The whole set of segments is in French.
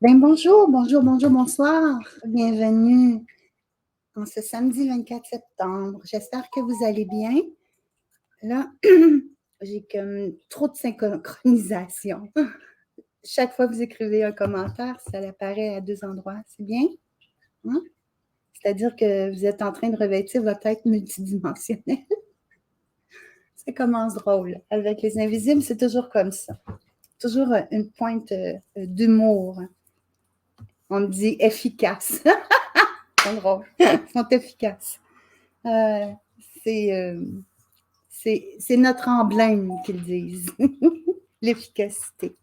Bonjour, bonjour, bonjour, bonsoir. Bienvenue en ce samedi 24 septembre. J'espère que vous allez bien. Là, j'ai comme trop de synchronisation. Chaque fois que vous écrivez un commentaire, ça apparaît à deux endroits. C'est bien? Hein? C'est-à-dire que vous êtes en train de revêtir votre être multidimensionnelle. Ça commence drôle. Avec les invisibles, c'est toujours comme ça. Toujours une pointe d'humour. On me dit efficace. C'est drôle. Ils sont efficaces. Euh, c'est, c'est notre emblème qu'ils disent, l'efficacité.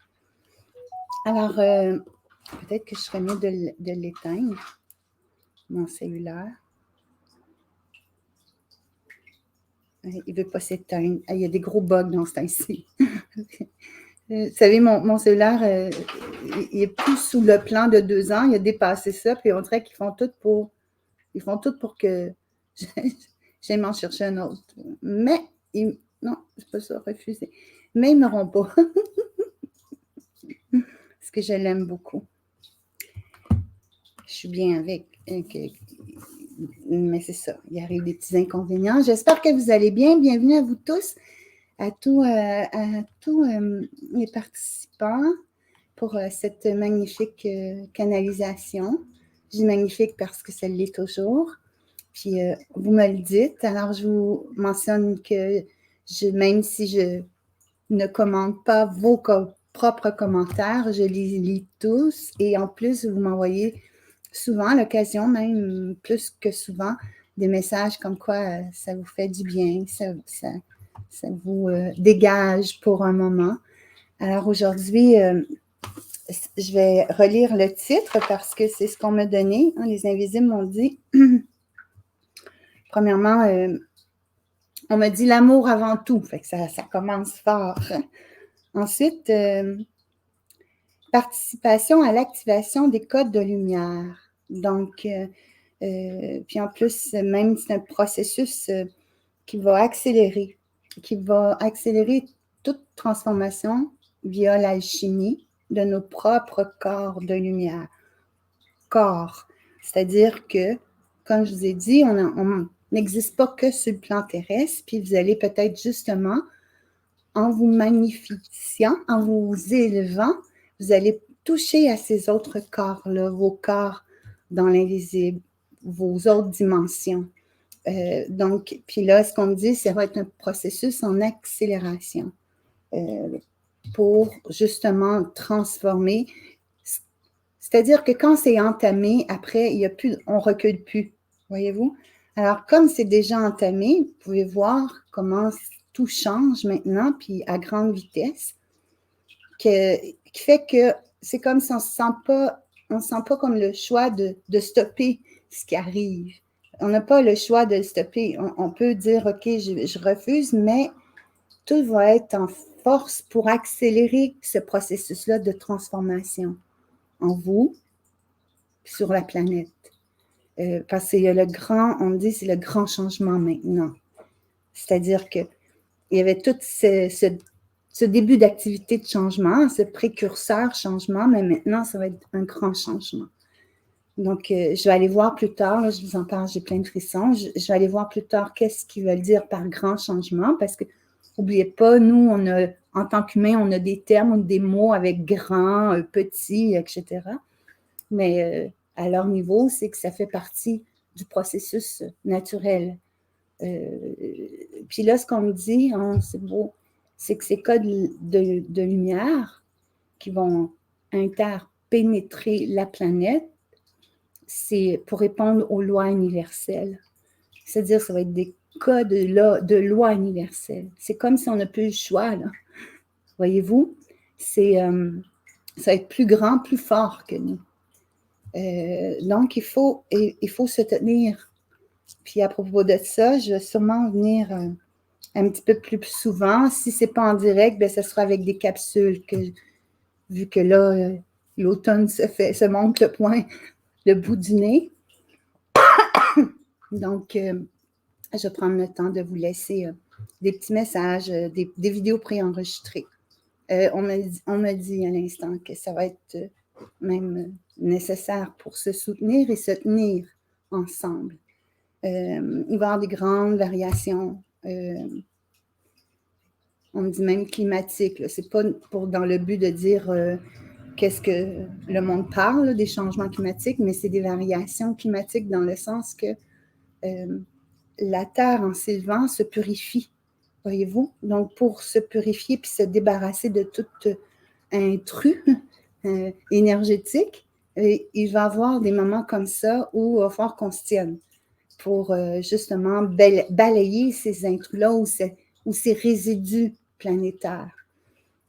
Alors, peut-être que je serais mieux de l'éteindre, mon cellulaire. Il ne veut pas s'éteindre. Il y a des gros bugs dans ce temps-ci. Vous savez, mon cellulaire, il n'est plus sous le plan de 2 ans. Il a dépassé ça, puis on dirait qu'ils font tout pour que j'aille m'en chercher un autre. Mais, non, c'est pas ça, refuser. Mais ils n'auront pas. Parce que je l'aime beaucoup. Je suis bien avec. Mais c'est ça, il arrive des petits inconvénients. J'espère que vous allez bien. Bienvenue à vous tous, à tous les participants pour cette magnifique canalisation. Je dis magnifique parce que ça l'est toujours. Puis vous me le dites. Alors, je vous mentionne que même si je ne commente pas vos propres commentaires, je les lis tous. Et en plus, vous m'envoyez souvent, à l'occasion même, plus que souvent, des messages comme quoi ça vous fait du bien, ça vous dégage pour un moment. Alors aujourd'hui, je vais relire le titre parce que c'est ce qu'on m'a donné. Hein, les Invisibles m'ont dit, premièrement, on m'a dit l'amour avant tout. Fait que ça commence fort. Ensuite, participation à l'activation des codes de lumière. Donc, puis en plus, même c'est un processus qui va accélérer toute transformation via l'alchimie de nos propres corps de lumière. Corps, c'est-à-dire que, comme je vous ai dit, on n'existe pas que sur le plan terrestre, puis vous allez peut-être justement, en vous magnifiant, en vous élevant, vous allez toucher à ces autres corps-là, vos corps dans l'invisible, vos autres dimensions. Donc, puis là, ce qu'on me dit, ça va être un processus en accélération pour justement transformer. C'est-à-dire que quand c'est entamé, après, on ne recule plus, voyez-vous? Alors, comme c'est déjà entamé, vous pouvez voir comment tout change maintenant, puis à grande vitesse, qui fait que c'est comme si on ne se sent pas comme le choix de stopper ce qui arrive. On n'a pas le choix de le stopper. On peut dire, OK, je refuse, mais tout va être en force pour accélérer ce processus-là de transformation en vous, sur la planète. Parce qu'il y a on me dit, c'est le grand changement maintenant. C'est-à-dire qu'il y avait tout ce début d'activité de changement, ce précurseur changement, mais maintenant, ça va être un grand changement. Donc, je vais aller voir plus tard, là, je vous en parle, j'ai plein de frissons, je vais aller voir plus tard qu'est-ce qu'ils veulent dire par grand changement, parce que, n'oubliez pas, nous, en tant qu'humains, on a des termes, des mots avec grand, petit, etc. Mais à leur niveau, c'est que ça fait partie du processus naturel. Puis là, ce qu'on me dit, hein, c'est beau, c'est que ces codes de lumière qui vont interpénétrer la planète, c'est pour répondre aux lois universelles. C'est-à-dire, ça va être des codes de lois universelles. C'est comme si on n'a plus le choix, là. Voyez-vous? Ça va être plus grand, plus fort que nous. Donc, il faut se tenir. Puis à propos de ça, je vais sûrement venir un petit peu plus souvent. Si ce n'est pas en direct, bien, ce sera avec des capsules, vu que là, l'automne se monte le bout du nez. Donc, je vais prendre le temps de vous laisser des petits messages, des vidéos préenregistrées. On me dit à l'instant que ça va être même nécessaire pour se soutenir et se tenir ensemble. Il va y avoir des grandes variations. On dit même climatique. C'est pas dans le but de dire qu'est-ce que le monde parle des changements climatiques, mais c'est des variations climatiques dans le sens que la terre en s'élevant se purifie, voyez-vous? Donc, pour se purifier puis se débarrasser de tout intrus énergétique, il va y avoir des moments comme ça où il va falloir qu'on se tienne pour justement balayer ces intrus-là ou ces résidus planétaires.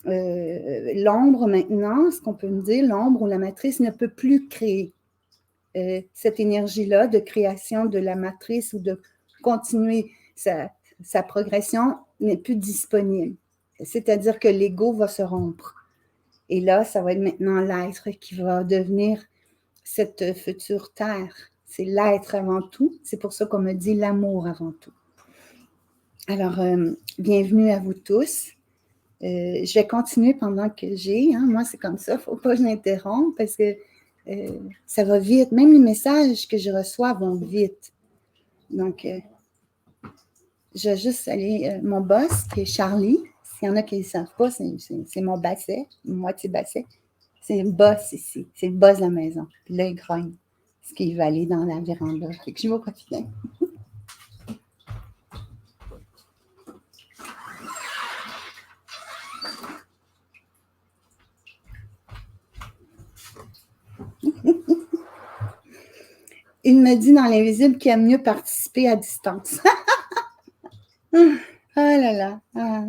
L'ombre maintenant, ce qu'on peut me dire, l'ombre ou la matrice ne peut plus créer cette énergie-là de création de la matrice ou de continuer sa progression n'est plus disponible. C'est-à-dire que l'ego va se rompre. Et là, ça va être maintenant l'être qui va devenir cette future terre. C'est l'être avant tout. C'est pour ça qu'on me dit l'amour avant tout. Alors, bienvenue à vous tous. Je vais continuer pendant que j'ai. Moi, c'est comme ça. Il ne faut pas que je l'interrompe parce que ça va vite. Même les messages que je reçois vont vite. Donc, je vais juste aller. Mon boss, qui est Charlie, s'il y en a qui ne savent pas, c'est mon basset, moitié basset. C'est le boss ici. C'est le boss de la maison. Puis là, il grogne. Parce qu'il va aller dans la véranda. Fait que je vais au quotidien. Il me dit dans l'invisible qu'il aime mieux participer à distance. Ah là là. Ah.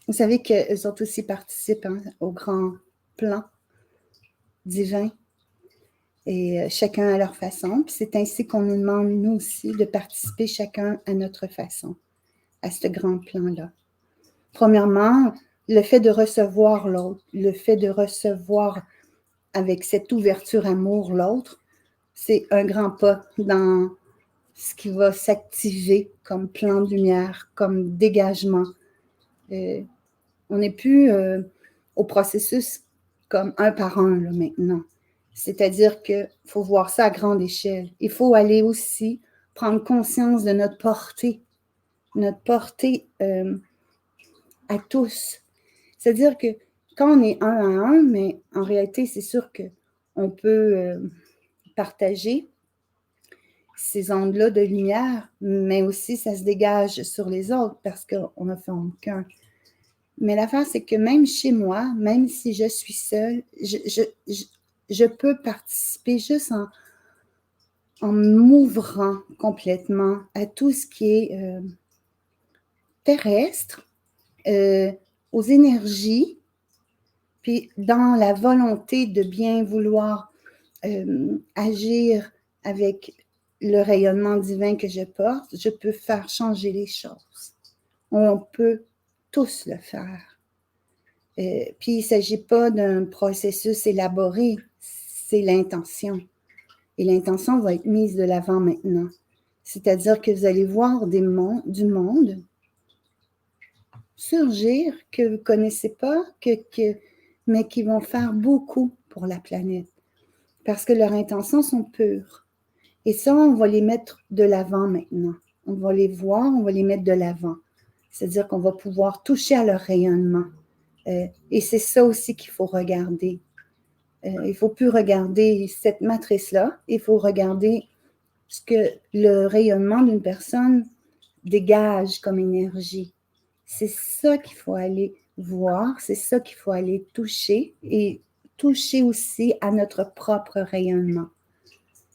Vous savez qu'eux autres aussi participent au grand plan divin et chacun à leur façon. Puis c'est ainsi qu'on nous demande, nous aussi, de participer chacun à notre façon à ce grand plan-là. Premièrement, le fait de recevoir l'autre, le fait de recevoir avec cette ouverture amour l'autre, c'est un grand pas dans ce qui va s'activer comme plan de lumière, comme dégagement. On n'est plus au processus comme un par un là, maintenant. C'est-à-dire qu'il faut voir ça à grande échelle. Il faut aller aussi prendre conscience de notre portée à tous. C'est-à-dire que quand on est un à un, mais en réalité, c'est sûr qu'on peut partager ces ondes-là de lumière, mais aussi ça se dégage sur les autres parce qu'on ne forme qu'un. Mais l'affaire, c'est que même chez moi, même si je suis seule, je peux participer juste en m'ouvrant complètement à tout ce qui est terrestre, aux énergies, puis dans la volonté de bien vouloir agir avec le rayonnement divin que je porte, je peux faire changer les choses. On peut tous le faire. Puis il ne s'agit pas d'un processus élaboré, c'est l'intention. Et l'intention va être mise de l'avant maintenant. C'est-à-dire que vous allez voir du monde surgir que vous ne connaissez pas, mais qui vont faire beaucoup pour la planète. Parce que leurs intentions sont pures. Et ça, on va les mettre de l'avant maintenant. On va les voir, on va les mettre de l'avant. C'est-à-dire qu'on va pouvoir toucher à leur rayonnement. Et c'est ça aussi qu'il faut regarder. Il ne faut plus regarder cette matrice-là, il faut regarder ce que le rayonnement d'une personne dégage comme énergie. C'est ça qu'il faut aller voir, c'est ça qu'il faut aller toucher et toucher aussi à notre propre rayonnement.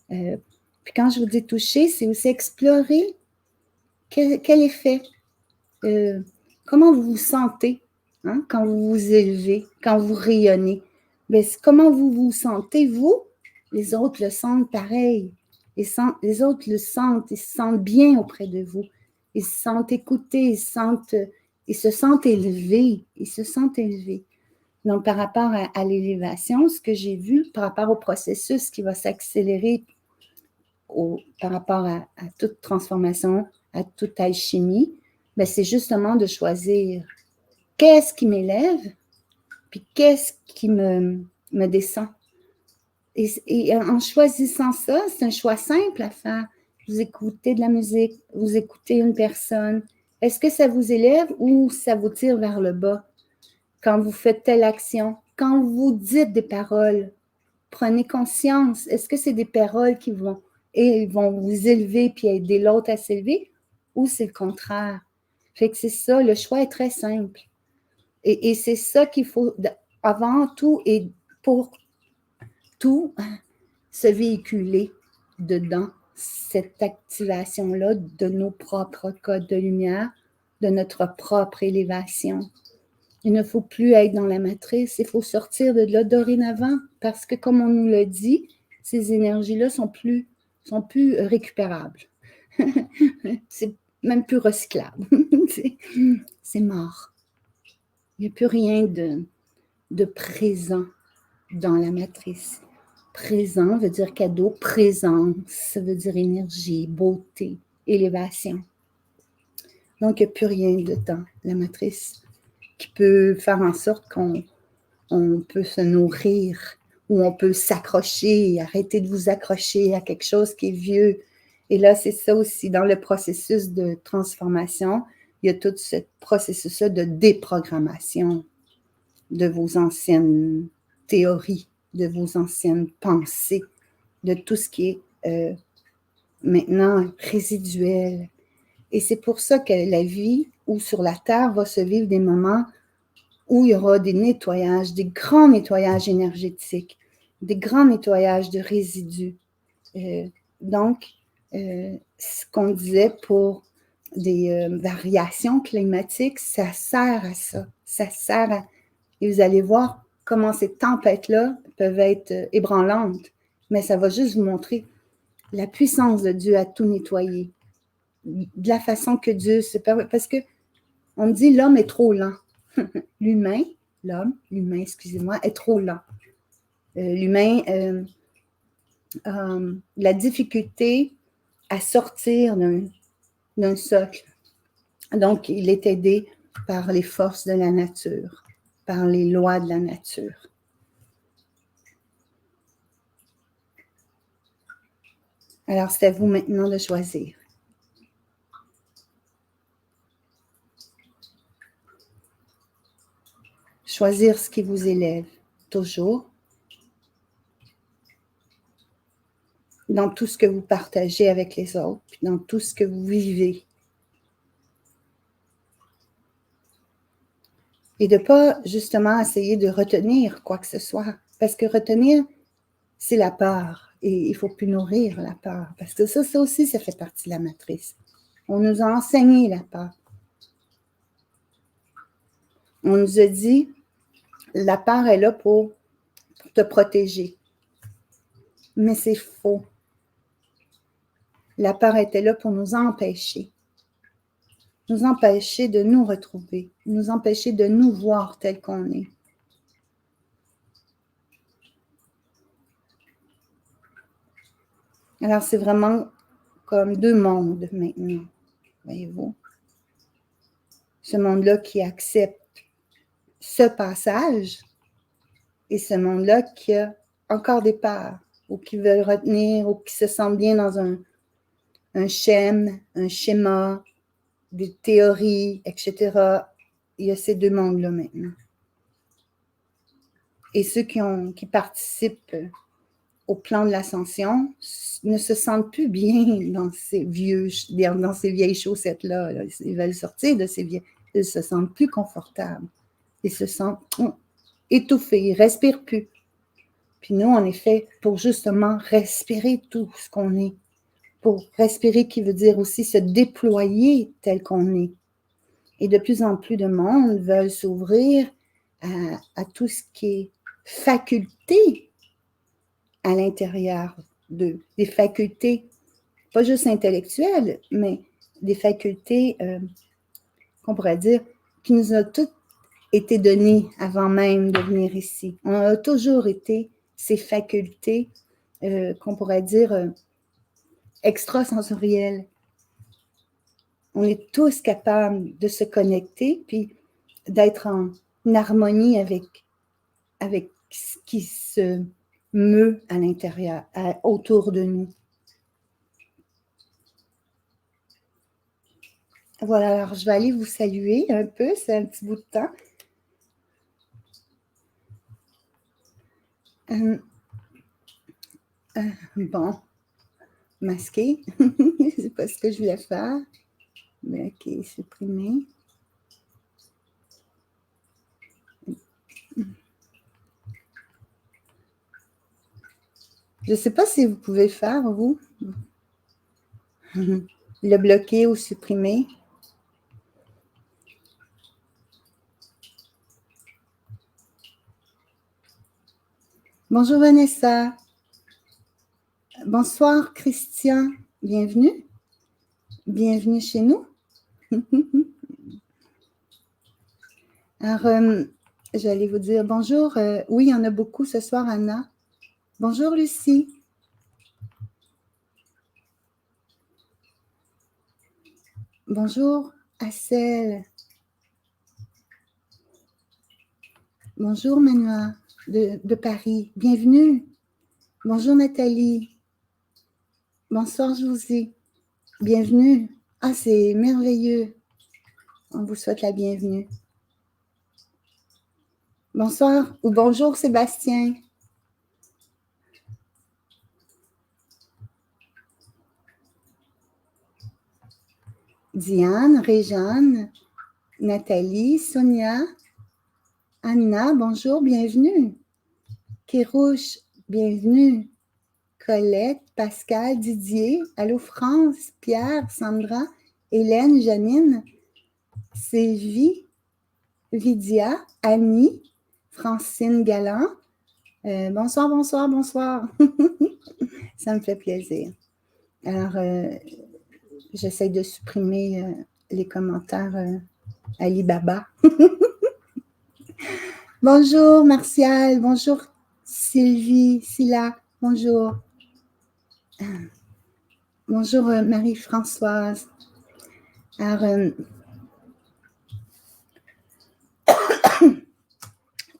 Puis quand je vous dis toucher, c'est aussi explorer quel effet, comment vous vous sentez quand vous vous élevez, quand vous rayonnez. Mais comment vous vous sentez, vous? Les autres le sentent pareil. Les autres le sentent, ils se sentent bien auprès de vous. Ils se sentent écoutés, ils se sentent élevés. Ils se sentent élevés. Donc, par rapport à l'élévation, ce que j'ai vu, par rapport au processus qui va s'accélérer par rapport à toute transformation, à toute alchimie, ben c'est justement de choisir qu'est-ce qui m'élève, puis qu'est-ce qui me descend. Et en choisissant ça, c'est un choix simple à faire. Vous écoutez de la musique, vous écoutez une personne. Est-ce que ça vous élève ou ça vous tire vers le bas? Quand vous faites telle action, quand vous dites des paroles, prenez conscience. Est-ce que c'est des paroles qui vont vous élever puis aider l'autre à s'élever ou c'est le contraire? Fait que c'est ça, le choix est très simple. Et c'est ça qu'il faut, avant tout et pour tout, se véhiculer dedans, cette activation-là de nos propres codes de lumière, de notre propre élévation. Il ne faut plus être dans la matrice, il faut sortir de là dorénavant, parce que comme on nous le dit, ces énergies-là sont plus récupérables. C'est même plus recyclable. C'est mort. Il n'y a plus rien de présent dans la matrice. Présent veut dire cadeau, présence, ça veut dire énergie, beauté, élévation. Donc, il n'y a plus rien dedans, la matrice, qui peut faire en sorte qu'on peut se nourrir ou on peut s'accrocher, arrêter de vous accrocher à quelque chose qui est vieux. Et là, c'est ça aussi, dans le processus de transformation, il y a tout ce processus-là de déprogrammation de vos anciennes théories, de vos anciennes pensées, de tout ce qui est maintenant résiduel. Et c'est pour ça que la vie ou sur la Terre va se vivre des moments où il y aura des nettoyages, des grands nettoyages énergétiques, des grands nettoyages de résidus. Donc, ce qu'on disait pour des variations climatiques, ça sert à ça. Ça sert à... Et vous allez voir comment ces tempêtes-là peuvent être ébranlantes. Mais ça va juste vous montrer la puissance de Dieu à tout nettoyer. De la façon que Dieu se permet. Parce que on me dit l'homme est trop lent. L'humain, excusez-moi, est trop lent. L'humain la difficulté à sortir d'un socle. Donc, il est aidé par les forces de la nature, par les lois de la nature. Alors, c'est à vous maintenant de choisir. Choisir ce qui vous élève, toujours. Dans tout ce que vous partagez avec les autres, puis dans tout ce que vous vivez. Et de ne pas justement essayer de retenir quoi que ce soit. Parce que retenir, c'est la peur. Et il ne faut plus nourrir la peur. Parce que ça aussi, ça fait partie de la matrice. On nous a enseigné la peur. On nous a dit, la peur est là pour te protéger. Mais c'est faux. La peur était là pour nous empêcher. Nous empêcher de nous retrouver. Nous empêcher de nous voir tel qu'on est. Alors, c'est vraiment comme deux mondes maintenant, voyez-vous. Ce monde-là qui accepte ce passage et ce monde-là qui a encore des peurs ou qui veulent retenir ou qui se sentent bien dans un schéma, des théories, etc. Il y a ces deux mondes-là maintenant. Et ceux qui participent au plan de l'ascension ne se sentent plus bien dans ces vieilles chaussettes-là. Là. Ils veulent sortir de ces vieilles. Ils se sentent plus confortables. Ils se sentent étouffés. Ils ne respirent plus. Puis nous, on est fait pour justement respirer tout ce qu'on est. Pour respirer, qui veut dire aussi se déployer tel qu'on est. Et de plus en plus de monde veulent s'ouvrir à tout ce qui est faculté à l'intérieur d'eux. Des facultés, pas juste intellectuelles, mais des facultés, qu'on pourrait dire, qui nous ont toutes été données avant même de venir ici. On a toujours été ces facultés, qu'on pourrait dire, extrasensorielles. On est tous capables de se connecter, puis d'être en harmonie avec ce qui se meut à l'intérieur, autour de nous. Voilà, alors je vais aller vous saluer un peu, c'est un petit bout de temps. Bon, masquer, c'est pas ce que je voulais faire. Mais ok, supprimer. Je ne sais pas si vous pouvez faire, vous, le bloquer ou supprimer. Bonjour Vanessa. Bonsoir Christian. Bienvenue. Bienvenue chez nous. Alors, j'allais vous dire bonjour. Oui, il y en a beaucoup ce soir, Anna. Bonjour Lucie. Bonjour Assel. Bonjour Manoa de Paris. Bienvenue. Bonjour Nathalie. Bonsoir Josie. Bienvenue. Ah, c'est merveilleux. On vous souhaite la bienvenue. Bonsoir ou bonjour Sébastien. Diane, Réjeanne, Nathalie, Sonia, Anna, bonjour, bienvenue. Kérouche, bienvenue. Colette, Pascal, Didier, allô France, Pierre, Sandra, Hélène, Janine, Sylvie, Lydia, Annie, Francine Galland. Bonsoir, bonsoir, bonsoir. Ça me fait plaisir. Alors, j'essaie de supprimer les commentaires Alibaba. Bonjour Martial, bonjour Sylvie, Silla, bonjour. Bonjour Marie-Françoise. Alors,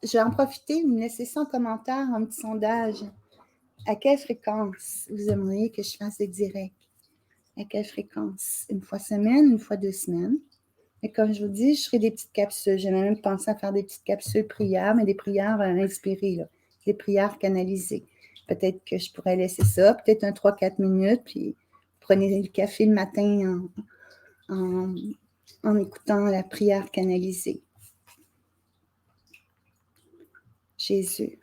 je vais en profiter, vous me laissez ça en commentaire, un petit sondage. À quelle fréquence vous aimeriez que je fasse des directs? À quelle fréquence? Une fois semaine, une fois 2 semaines? Et comme je vous dis, je ferai des petites capsules. J'ai même pensé à faire des petites capsules prières, mais des prières inspirées, là. Des prières canalisées. Peut-être que je pourrais laisser ça, peut-être un 3-4 minutes, puis prenez le café le matin en écoutant la prière canalisée. Jésus.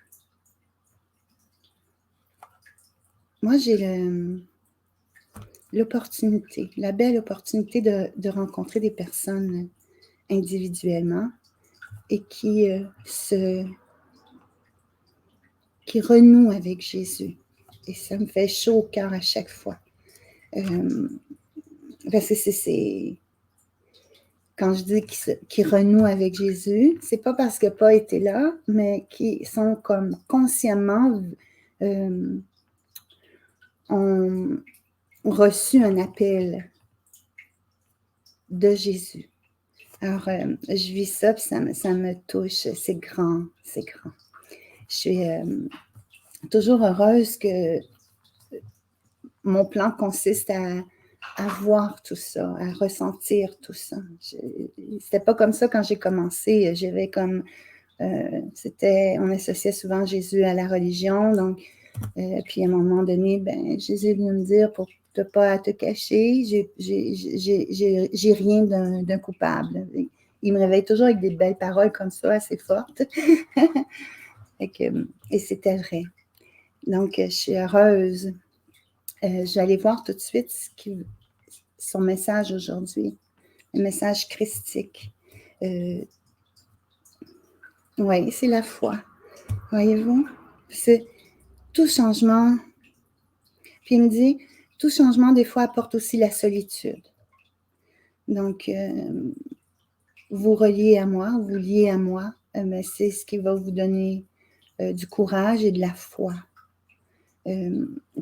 Moi, j'ai l'opportunité, la belle opportunité de rencontrer des personnes individuellement et qui renouent avec Jésus. Et ça me fait chaud au cœur à chaque fois. Parce que c'est quand je dis qu'ils renouent avec Jésus, c'est pas parce qu'il n'a pas été là, mais qui sont comme consciemment ont reçu un appel de Jésus. Alors, je vis ça, puis ça me touche. C'est grand, c'est grand. Je suis toujours heureuse que mon plan consiste à voir tout ça, à ressentir tout ça. C'était pas comme ça quand j'ai commencé. J'avais comme... on associait souvent Jésus à la religion, donc... puis à un moment donné, Jésus est venu me dire, pour ne pas te cacher, j'ai rien d'un coupable. Il me réveille toujours avec des belles paroles comme ça, assez fortes. Et c'était vrai. Donc, je suis heureuse. Je vais aller voir tout de suite son message aujourd'hui, le message christique. Oui, c'est la foi. Voyez-vous? C'est tout changement. Puis il me dit, tout changement, des fois, apporte aussi la solitude. Donc, vous reliez à moi, vous liez à moi, mais c'est ce qui va vous donner du courage et de la foi.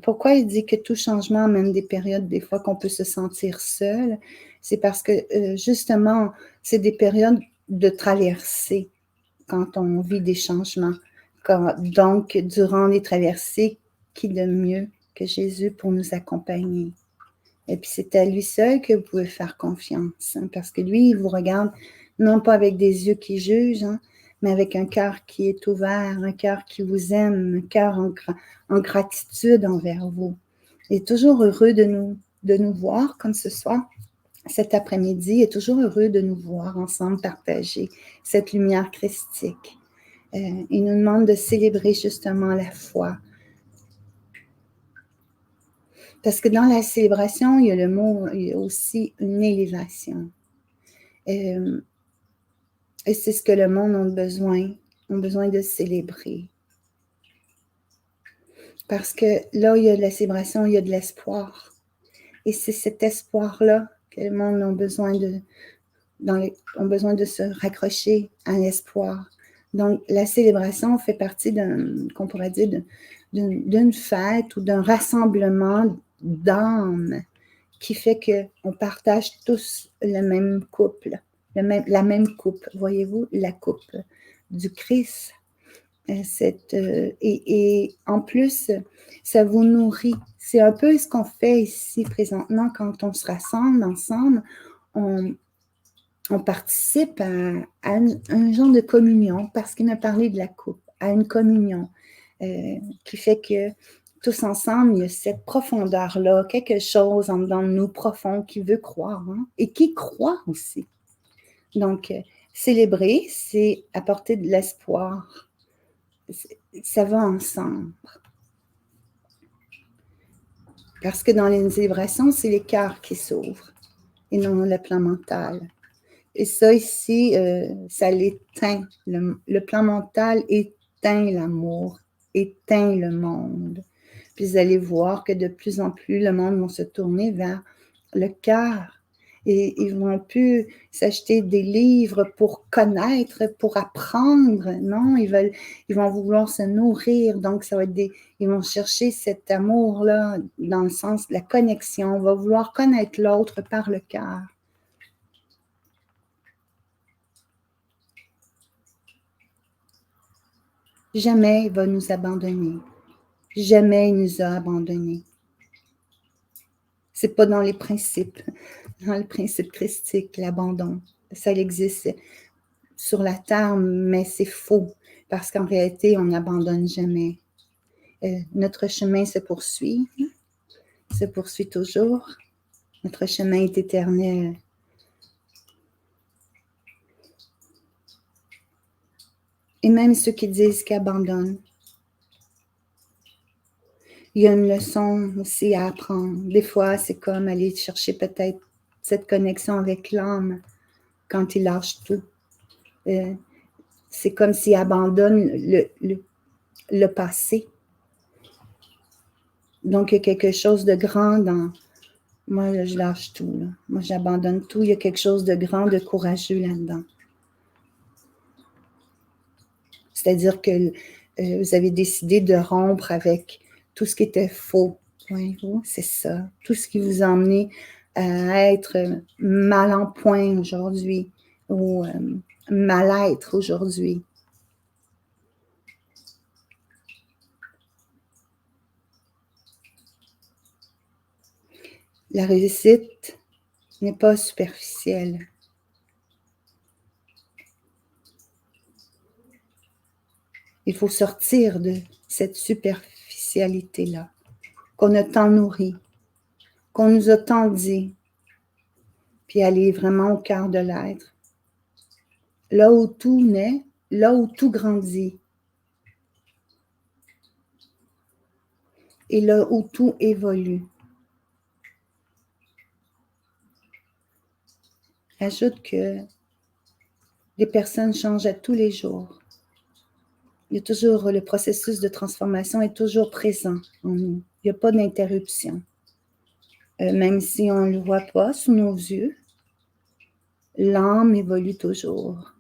Pourquoi il dit que tout changement amène des périodes, des fois, qu'on peut se sentir seul? C'est parce que, justement, c'est des périodes de traverser quand on vit des changements. Donc, durant les traversées, qui de mieux que Jésus pour nous accompagner? Et puis, c'est à lui seul que vous pouvez faire confiance, hein, parce que lui, il vous regarde non pas avec des yeux qui jugent, hein, mais avec un cœur qui est ouvert, un cœur qui vous aime, un cœur en gratitude envers vous. Il est toujours heureux de nous voir comme ce soir. Cet après-midi, il est toujours heureux de nous voir ensemble partager cette lumière christique. Il nous demande de célébrer justement la foi. Parce que dans la célébration, il y a aussi une élévation. Et c'est ce que le monde a besoin de célébrer. Parce que là, il y a de la célébration, il y a de l'espoir. Et c'est cet espoir-là que le monde a besoin de se raccrocher à l'espoir. Donc, la célébration fait partie qu'on pourrait dire, d'une fête ou d'un rassemblement d'âmes qui fait qu'on partage tous le même couple, la même coupe, voyez-vous, la coupe du Christ. Et en plus, ça vous nourrit. C'est un peu ce qu'on fait ici présentement quand on se rassemble ensemble. On participe à un genre de communion, parce qu'il m'a parlé de la coupe, à une communion qui fait que tous ensemble, il y a cette profondeur-là, quelque chose en dedans de nous profond qui veut croire, hein, et qui croit aussi. Donc, célébrer, c'est apporter de l'espoir. Ça va ensemble. Parce que dans les célébrations, c'est les cœurs qui s'ouvrent et non le plan mental. Et ça ici, ça l'éteint. Le plan mental éteint l'amour, éteint le monde. Puis vous allez voir que de plus en plus, le monde va se tourner vers le cœur. Et ils vont plus s'acheter des livres pour connaître, pour apprendre. Non, ils vont vouloir se nourrir. Donc, ça va être ils vont chercher cet amour-là dans le sens de la connexion. On va vouloir connaître l'autre par le cœur. Jamais il va nous abandonner. Jamais il nous a abandonnés. C'est pas dans les principes, dans le principe christique, l'abandon. Ça existe sur la terre, mais c'est faux, parce qu'en réalité, on n'abandonne jamais. Notre chemin se poursuit toujours. Notre chemin est éternel. Et même ceux qui disent qu'ils abandonnent, il y a une leçon aussi à apprendre. Des fois, c'est comme aller chercher peut-être cette connexion avec l'âme quand il lâche tout. C'est comme s'il abandonne le passé. Donc, il y a quelque chose de grand dans... Moi, là, je lâche tout. Là. Moi, j'abandonne tout. Il y a quelque chose de grand, de courageux là-dedans. C'est-à-dire que vous avez décidé de rompre avec tout ce qui était faux. Voyez-vous, c'est ça. Tout ce qui vous a emmené à être mal en point aujourd'hui ou mal-être aujourd'hui. La réussite n'est pas superficielle. Il faut sortir de cette superficialité-là, qu'on a tant nourri, qu'on nous a tant dit, puis aller vraiment au cœur de l'être. Là où tout naît, là où tout grandit, et là où tout évolue. Ajoute que les personnes changent à tous les jours. Il y a toujours, le processus de transformation est toujours présent en nous. Il n'y a pas d'interruption. Même si on ne le voit pas sous nos yeux, l'âme évolue toujours.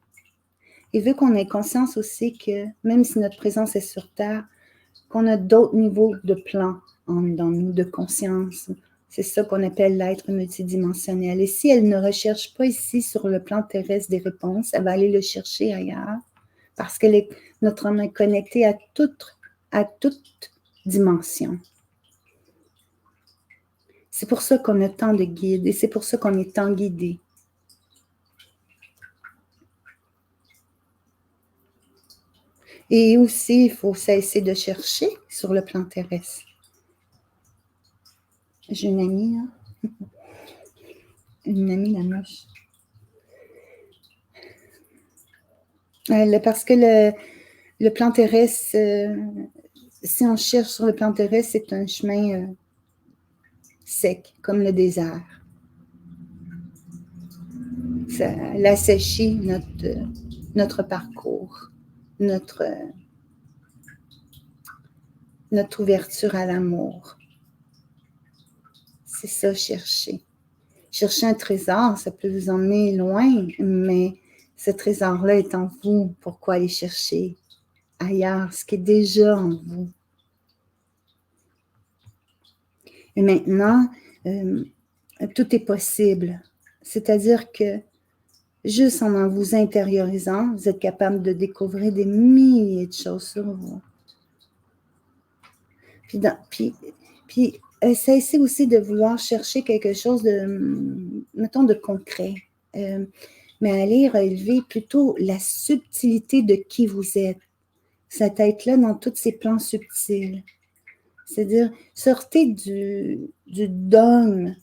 Et vu qu'on ait conscience aussi que même si notre présence est sur Terre, qu'on a d'autres niveaux de plans dans nous, de conscience, C'est ça qu'on appelle l'être multidimensionnel. Et si elle ne recherche pas ici sur le plan terrestre des réponses, elle va aller le chercher ailleurs parce que notre âme est connectée à toute dimension. C'est pour ça qu'on a tant de guides et c'est pour ça qu'on est tant guidé. Et aussi, il faut cesser de chercher sur le plan terrestre. J'ai une amie, hein? Une amie, la moche. Parce que le plan terrestre, si on cherche sur le plan terrestre, c'est un chemin sec, comme le désert. Ça asséchit notre parcours, notre ouverture à l'amour. C'est ça, chercher. Chercher un trésor, ça peut vous emmener loin, mais ce trésor-là est en vous. Pourquoi aller chercher ailleurs ce qui est déjà en vous? Et maintenant, tout est possible. C'est-à-dire que juste en vous intériorisant, vous êtes capable de découvrir des milliers de choses sur vous. Puis cessez aussi de vouloir chercher quelque chose de, mettons, de concret. Mais allez relever plutôt la subtilité de qui vous êtes. Cette être-là dans tous ses plans subtils. C'est-à-dire, sortez du dogme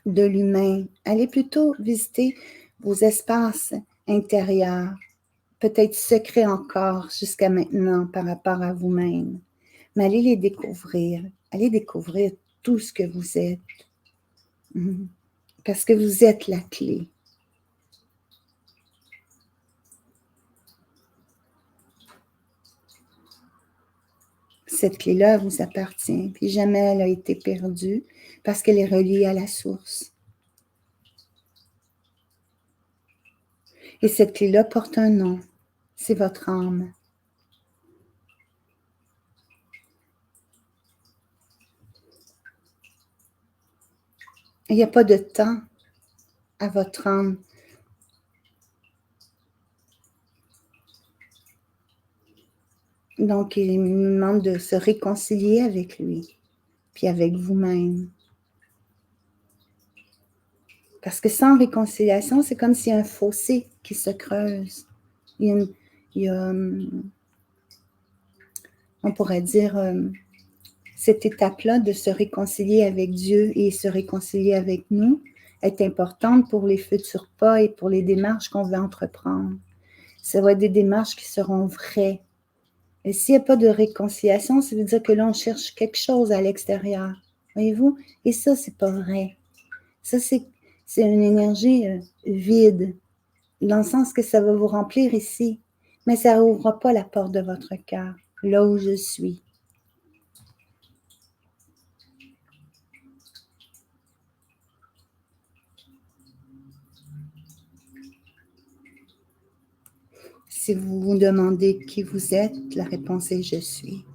de l'humain. Allez plutôt visiter vos espaces intérieurs, peut-être secrets encore jusqu'à maintenant par rapport à vous-même. Mais allez les découvrir. Allez découvrir tout ce que vous êtes. Parce que vous êtes la clé. Cette clé-là vous appartient. Puis jamais elle a été perdue parce qu'elle est reliée à la source. Et cette clé-là porte un nom. C'est votre âme. Il n'y a pas de temps à votre âme. Donc, il nous demande de se réconcilier avec lui, puis avec vous-même. Parce que sans réconciliation, c'est comme s'il y a un fossé qui se creuse. Il y a on pourrait dire, cette étape-là de se réconcilier avec Dieu et se réconcilier avec nous est importante pour les futurs pas et pour les démarches qu'on va entreprendre. Ça va être des démarches qui seront vraies. Et s'il n'y a pas de réconciliation, ça veut dire que là, on cherche quelque chose à l'extérieur. Voyez-vous? Et ça, c'est pas vrai. Ça, c'est une énergie vide, dans le sens que ça va vous remplir ici, mais ça n'ouvrira pas la porte de votre cœur, là où je suis. Si vous vous demandez qui vous êtes, la réponse est « je suis ».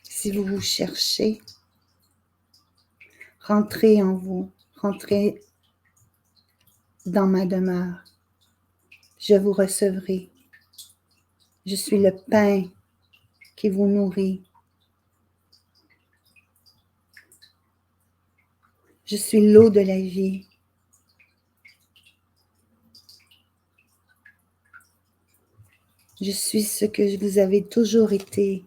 Si vous vous cherchez, rentrez en vous, rentrez dans ma demeure. Je vous recevrai. Je suis le pain qui vous nourrit. Je suis l'eau de la vie. Je suis ce que vous avez toujours été.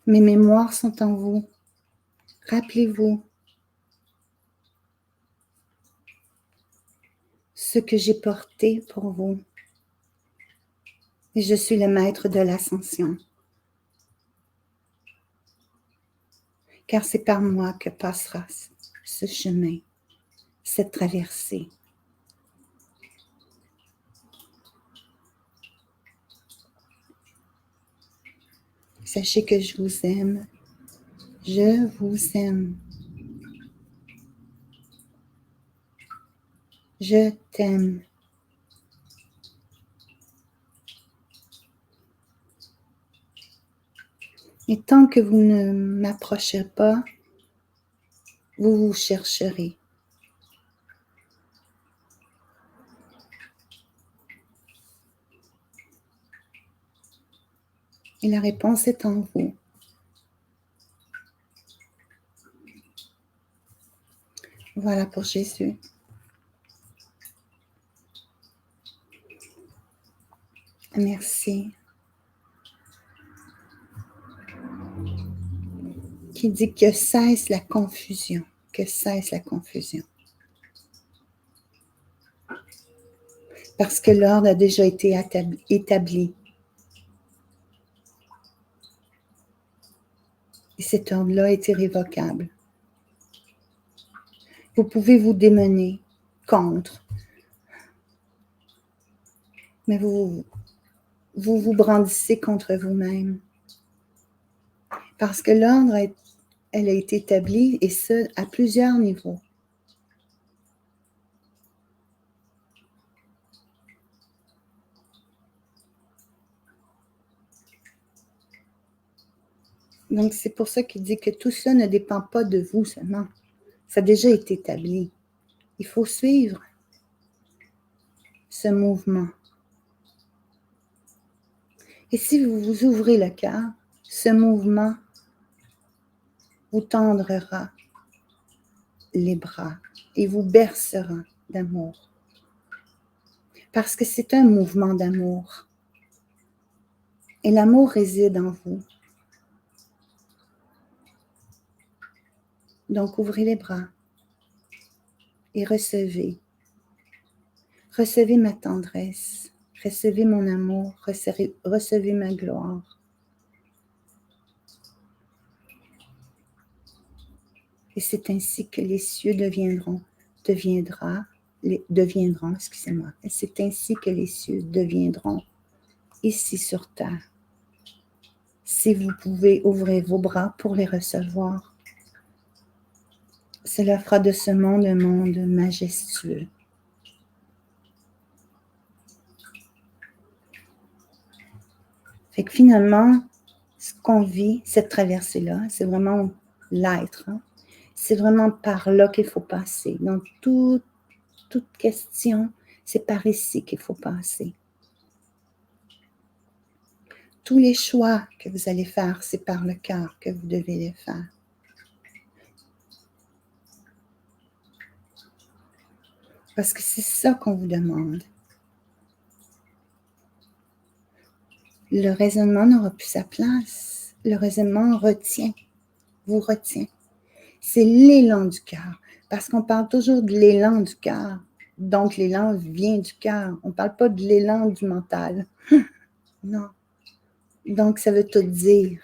Mes mémoires sont en vous. Rappelez-vous ce que j'ai porté pour vous. Et je suis le maître de l'ascension. Car c'est par moi que passera ce chemin, cette traversée. Sachez que je vous aime. Je vous aime. Je t'aime. Et tant que vous ne m'approchez pas, vous vous chercherez. Et la réponse est en vous. Voilà pour Jésus. Merci. Qui dit que cesse la confusion. Que cesse la confusion. Parce que l'ordre a déjà été établi. Et cet ordre-là est irrévocable. Vous pouvez vous démener contre, mais vous brandissez contre vous-même. Parce que l'ordre, elle a été établie, et ce, à plusieurs niveaux. Donc, c'est pour ça qu'il dit que tout ça ne dépend pas de vous seulement. Ça a déjà été établi. Il faut suivre ce mouvement. Et si vous vous ouvrez le cœur, ce mouvement vous tendrera les bras et vous bercera d'amour. Parce que c'est un mouvement d'amour. Et l'amour réside en vous. Donc, ouvrez les bras et recevez. Recevez ma tendresse. Recevez mon amour. Recevez ma gloire. Et c'est ainsi que les cieux deviendront. Excusez-moi. Et c'est ainsi que les cieux deviendront ici sur terre. Si vous pouvez ouvrir vos bras pour les recevoir, cela fera de ce monde un monde majestueux. Fait que finalement, ce qu'on vit, cette traversée-là, c'est vraiment l'être. Hein? C'est vraiment par là qu'il faut passer. Donc, toute question, c'est par ici qu'il faut passer. Tous les choix que vous allez faire, c'est par le cœur que vous devez les faire. Parce que c'est ça qu'on vous demande. Le raisonnement n'aura plus sa place. Le raisonnement vous retient. C'est l'élan du cœur. Parce qu'on parle toujours de l'élan du cœur. Donc, l'élan vient du cœur. On ne parle pas de l'élan du mental. Non. Donc, ça veut tout dire.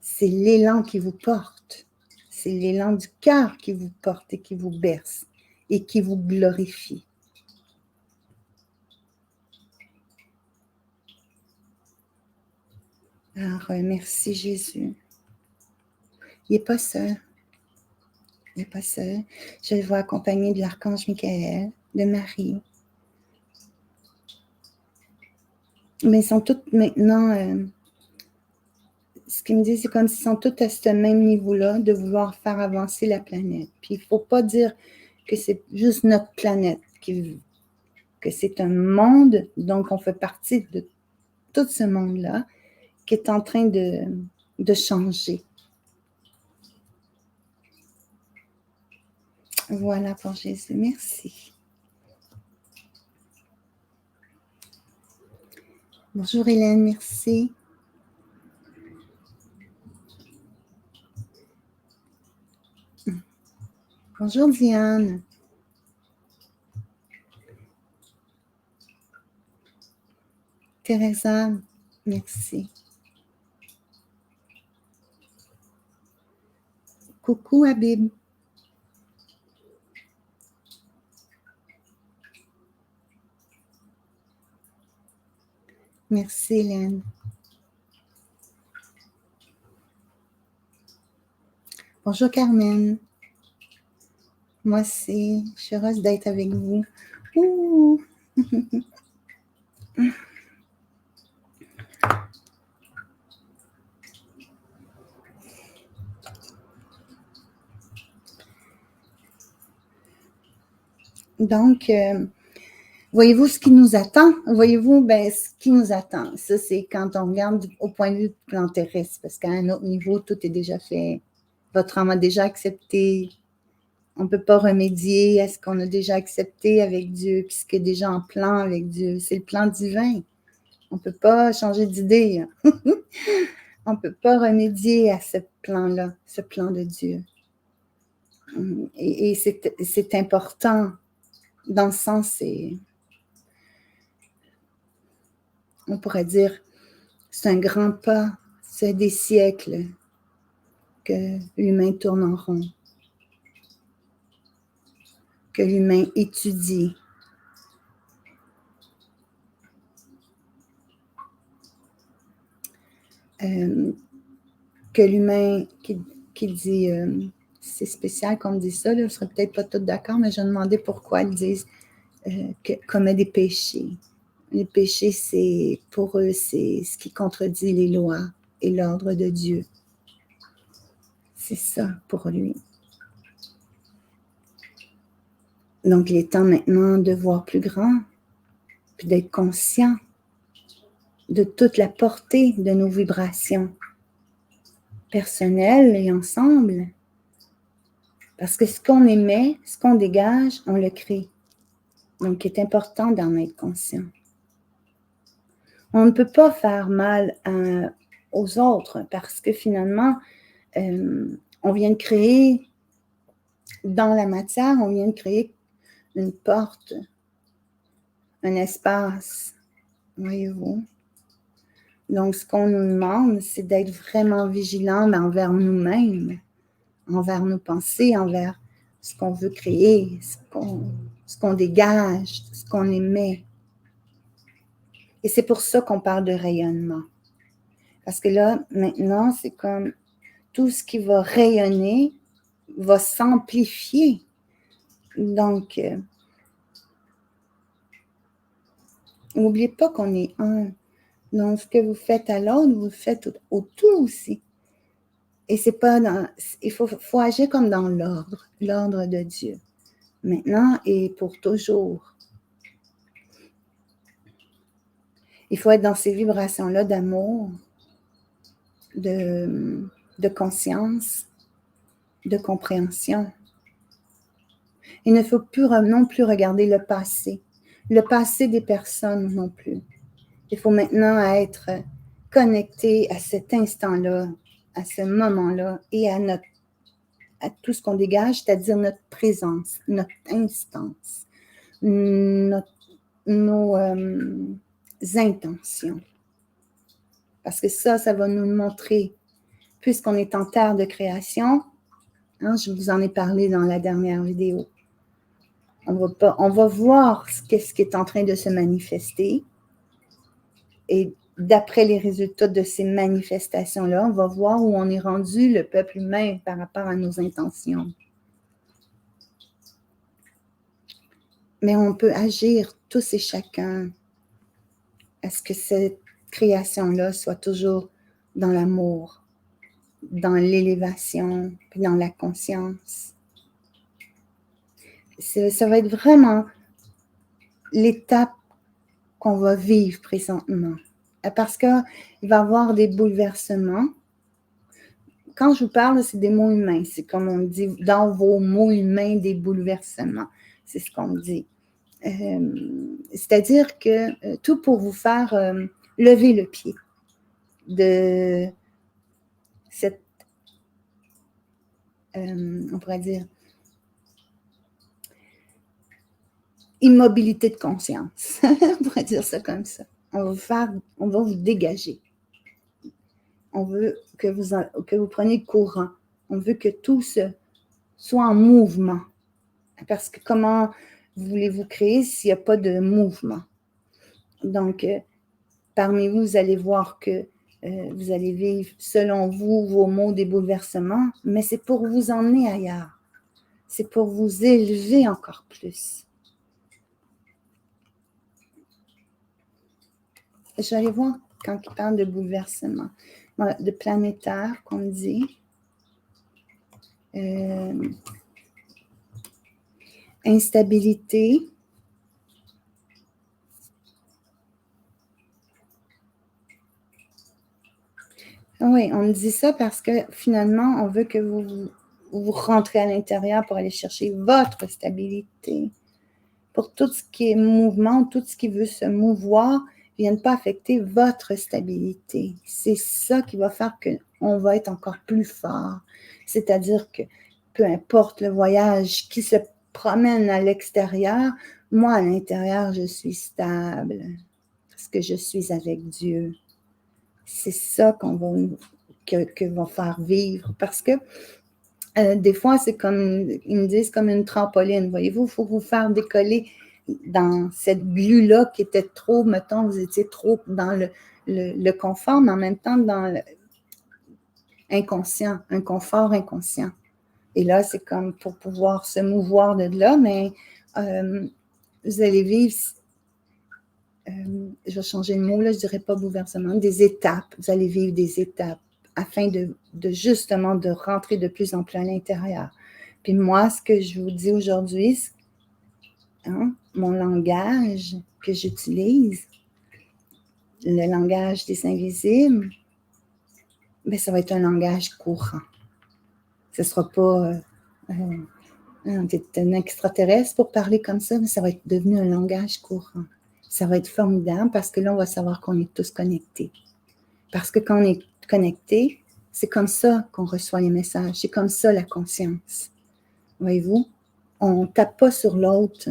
C'est l'élan qui vous porte. C'est l'élan du cœur qui vous porte et qui vous berce et qui vous glorifie. Alors, merci Jésus. Il n'est pas seul. Il n'est pas seul. Je le vois accompagné de l'archange Michael, de Marie. Mais ils sont toutes maintenant... ce qu'ils me disent, c'est comme s'ils sont tous à ce même niveau-là de vouloir faire avancer la planète. Puis il ne faut pas dire que c'est juste notre planète, que c'est un monde, donc on fait partie de tout ce monde-là qui est en train de changer. Voilà pour Jésus. Merci. Bonjour Hélène, merci. Bonjour Diane. Teresa, merci. Coucou Habib. Merci Hélène. Bonjour Carmen. Moi aussi, je suis heureuse d'être avec vous. Ouh. Donc, voyez-vous ce qui nous attend? Voyez-vous, ce qui nous attend? Ça, c'est quand on regarde au point de vue du plan terrestre, parce qu'à un autre niveau, tout est déjà fait. Votre âme a déjà accepté. On ne peut pas remédier à ce qu'on a déjà accepté avec Dieu, puis ce qui est déjà en plan avec Dieu. C'est le plan divin. On ne peut pas changer d'idée. On ne peut pas remédier à ce plan-là, ce plan de Dieu. Et c'est important dans le sens, on pourrait dire, c'est un grand pas, c'est des siècles que l'humain tourne en rond, que l'humain étudie. Que l'humain qui dit, c'est spécial qu'on me dise ça, là, je ne serais peut-être pas tous d'accord, mais je me demandais pourquoi ils disent commet des péchés. Les péchés, pour eux, c'est ce qui contredit les lois et l'ordre de Dieu. C'est ça pour lui. Donc, il est temps maintenant de voir plus grand, puis d'être conscient de toute la portée de nos vibrations personnelles et ensemble. Parce que ce qu'on émet, ce qu'on dégage, on le crée. Donc, il est important d'en être conscient. On ne peut pas faire mal aux autres parce que finalement, on vient de créer dans la matière, on vient de créer une porte, un espace, voyez-vous. Donc, ce qu'on nous demande, c'est d'être vraiment vigilant envers nous-mêmes, envers nos pensées, envers ce qu'on veut créer, ce qu'on dégage, ce qu'on émet. Et c'est pour ça qu'on parle de rayonnement. Parce que là, maintenant, c'est comme tout ce qui va rayonner va s'amplifier. Donc, n'oubliez pas qu'on est un. Donc, ce que vous faites à l'autre, vous le faites au tout aussi. Et c'est pas dans. Il faut agir comme dans l'ordre de Dieu. Maintenant et pour toujours. Il faut être dans ces vibrations-là d'amour, de conscience, de compréhension. Il ne faut plus non plus regarder le passé des personnes non plus. Il faut maintenant être connecté à cet instant-là, à ce moment-là et à tout ce qu'on dégage, c'est-à-dire notre présence, notre instance, nos intentions. Parce que ça va nous montrer, puisqu'on est en terre de création, hein, je vous en ai parlé dans la dernière vidéo, on va voir ce qui est en train de se manifester et d'après les résultats de ces manifestations-là, on va voir où on est rendu, le peuple humain, par rapport à nos intentions. Mais on peut agir tous et chacun à ce que cette création-là soit toujours dans l'amour, dans l'élévation, puis dans la conscience. Ça va être vraiment l'étape qu'on va vivre présentement. Parce qu'il va y avoir des bouleversements. Quand je vous parle, c'est des mots humains. C'est comme on dit dans vos mots humains, des bouleversements. C'est ce qu'on dit. C'est-à-dire que tout pour vous faire lever le pied de cette, on pourrait dire, immobilité de conscience. On pourrait dire ça comme ça. On va vous dégager. On veut que vous preniez courant. On veut que tout soit en mouvement. Parce que comment voulez-vous créer s'il n'y a pas de mouvement? Donc, parmi vous, vous allez voir que vous allez vivre, selon vous, vos mots, des bouleversements, mais c'est pour vous emmener ailleurs. C'est pour vous élever encore plus. Je vais aller voir quand il parle de bouleversement, de planétaire, qu'on dit. Instabilité. Oui, on dit ça parce que finalement, on veut que vous rentrez à l'intérieur pour aller chercher votre stabilité. Pour tout ce qui est mouvement, tout ce qui veut se mouvoir, ne vienne pas affecter votre stabilité. C'est ça qui va faire qu'on va être encore plus fort. C'est-à-dire que peu importe le voyage qui se promène à l'extérieur, moi, à l'intérieur, je suis stable parce que je suis avec Dieu. C'est ça que va faire vivre. Parce que des fois, c'est comme, ils me disent, comme une trampoline. Voyez-vous, il faut vous faire décoller dans cette glu-là qui était trop, mettons, vous étiez trop dans le confort, mais en même temps dans l'inconscient, un confort inconscient. Et là, c'est comme pour pouvoir se mouvoir de là, mais vous allez vivre, je vais changer le mot, là, je ne dirais pas bouleversement, des étapes. Vous allez vivre des étapes afin de justement de rentrer de plus en plus à l'intérieur. Puis moi, ce que je vous dis aujourd'hui, mon langage que j'utilise, le langage des invisibles, bien, ça va être un langage courant. Ce ne sera pas t'es un extraterrestre pour parler comme ça, mais ça va être devenu un langage courant. Ça va être formidable parce que là, on va savoir qu'on est tous connectés. Parce que quand on est connecté, c'est comme ça qu'on reçoit les messages. C'est comme ça la conscience. Voyez-vous? On ne tape pas sur l'autre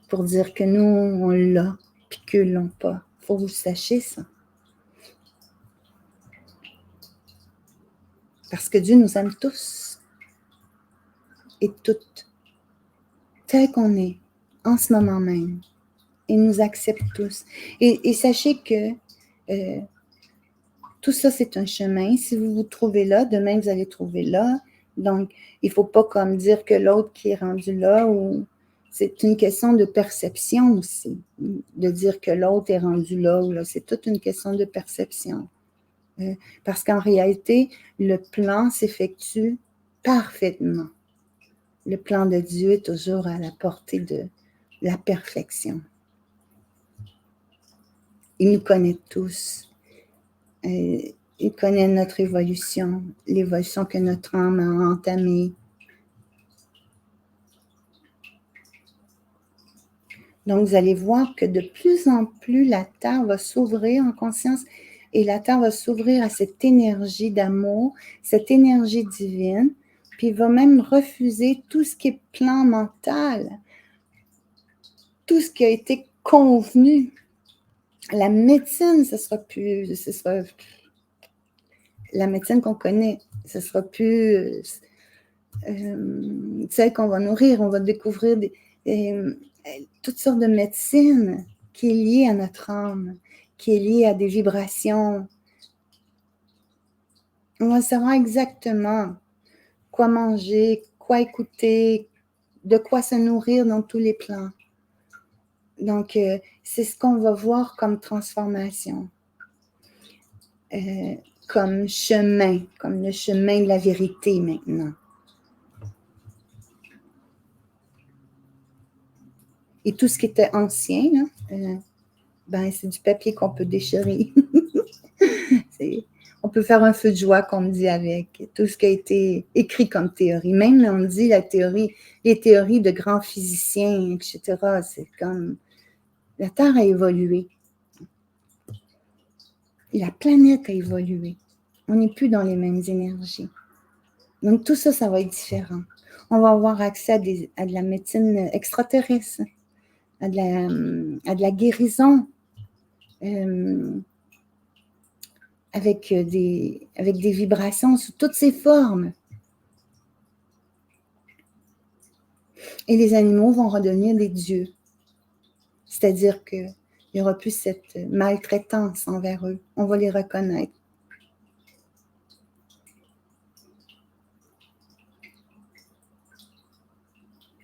pour dire que nous, on l'a, puis qu'eux ne l'ont pas. Il faut que vous sachiez ça. Parce que Dieu nous aime tous et toutes, tel qu'on est, en ce moment même. Il nous accepte tous. Et sachez que tout ça, c'est un chemin. Si vous vous trouvez là, demain, vous allez trouver là. Donc, il ne faut pas comme dire que l'autre qui est rendu là, ou c'est une question de perception aussi. De dire que l'autre est rendu là ou là, c'est toute une question de perception. Parce qu'en réalité, le plan s'effectue parfaitement. Le plan de Dieu est toujours à la portée de la perfection. Il nous connaît tous. Il connaît notre évolution, l'évolution que notre âme a entamée. Donc, vous allez voir que de plus en plus, la Terre va s'ouvrir en conscience et la Terre va s'ouvrir à cette énergie d'amour, cette énergie divine, puis il va même refuser tout ce qui est plan mental, tout ce qui a été convenu. La médecine, ce sera la médecine qu'on connaît, ce sera plus celle qu'on va nourrir. On va découvrir toutes sortes de médecine qui est liée à notre âme, qui est liée à des vibrations. On va savoir exactement quoi manger, quoi écouter, de quoi se nourrir dans tous les plans. Donc, c'est ce qu'on va voir comme transformation, comme chemin, comme le chemin de la vérité maintenant. Et tout ce qui était ancien, là, c'est du papier qu'on peut déchirer. On peut faire un feu de joie, comme on dit, avec tout ce qui a été écrit comme théorie. Même, on dit les théories de grands physiciens, etc., c'est comme... La Terre a évolué. La planète a évolué. On n'est plus dans les mêmes énergies. Donc, tout ça, ça va être différent. On va avoir accès à de la médecine extraterrestre, à de la guérison, avec des vibrations sous toutes ces formes. Et les animaux vont redevenir des dieux. C'est-à-dire qu'ils Il n'y aura plus cette maltraitance envers eux. On va les reconnaître.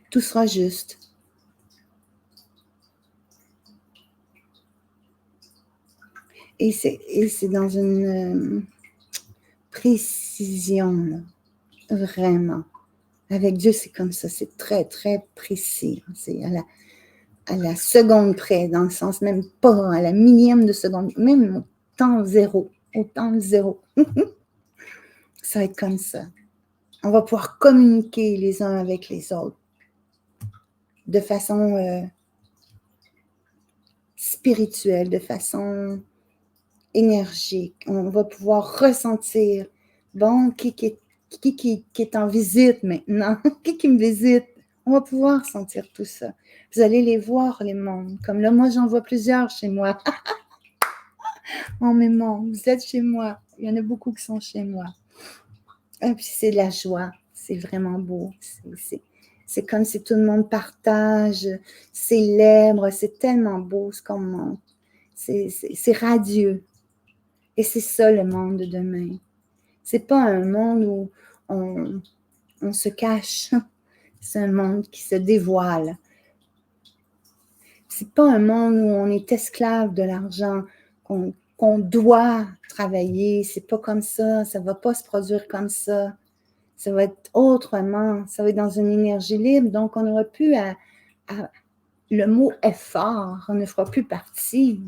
Tout sera juste. Et c'est dans une précision, là, vraiment. Avec Dieu, c'est comme ça, c'est très, très précis. C'est à la seconde près, dans le sens même pas à la millième de seconde, même au temps zéro. Ça va être comme ça. On va pouvoir communiquer les uns avec les autres de façon spirituelle, de façon énergique. On va pouvoir ressentir, bon, qui est en visite maintenant, qui me visite. On va pouvoir sentir tout ça. Vous allez les voir, les mondes. Comme là, moi, j'en vois plusieurs chez moi. Oh, mes mondes, vous êtes chez moi. Il y en a beaucoup qui sont chez moi. Et puis, c'est de la joie. C'est vraiment beau. C'est comme si tout le monde partage, célèbre. C'est tellement beau ce qu'on montre. C'est radieux. Et c'est ça le monde de demain. C'est pas un monde où on se cache. C'est un monde qui se dévoile. C'est pas un monde où on est esclave de l'argent, qu'on doit travailler. C'est pas comme ça. Ça va pas se produire comme ça. Ça va être autrement. Ça va être dans une énergie libre. Donc, on n'aura plus le mot effort. On ne fera plus partie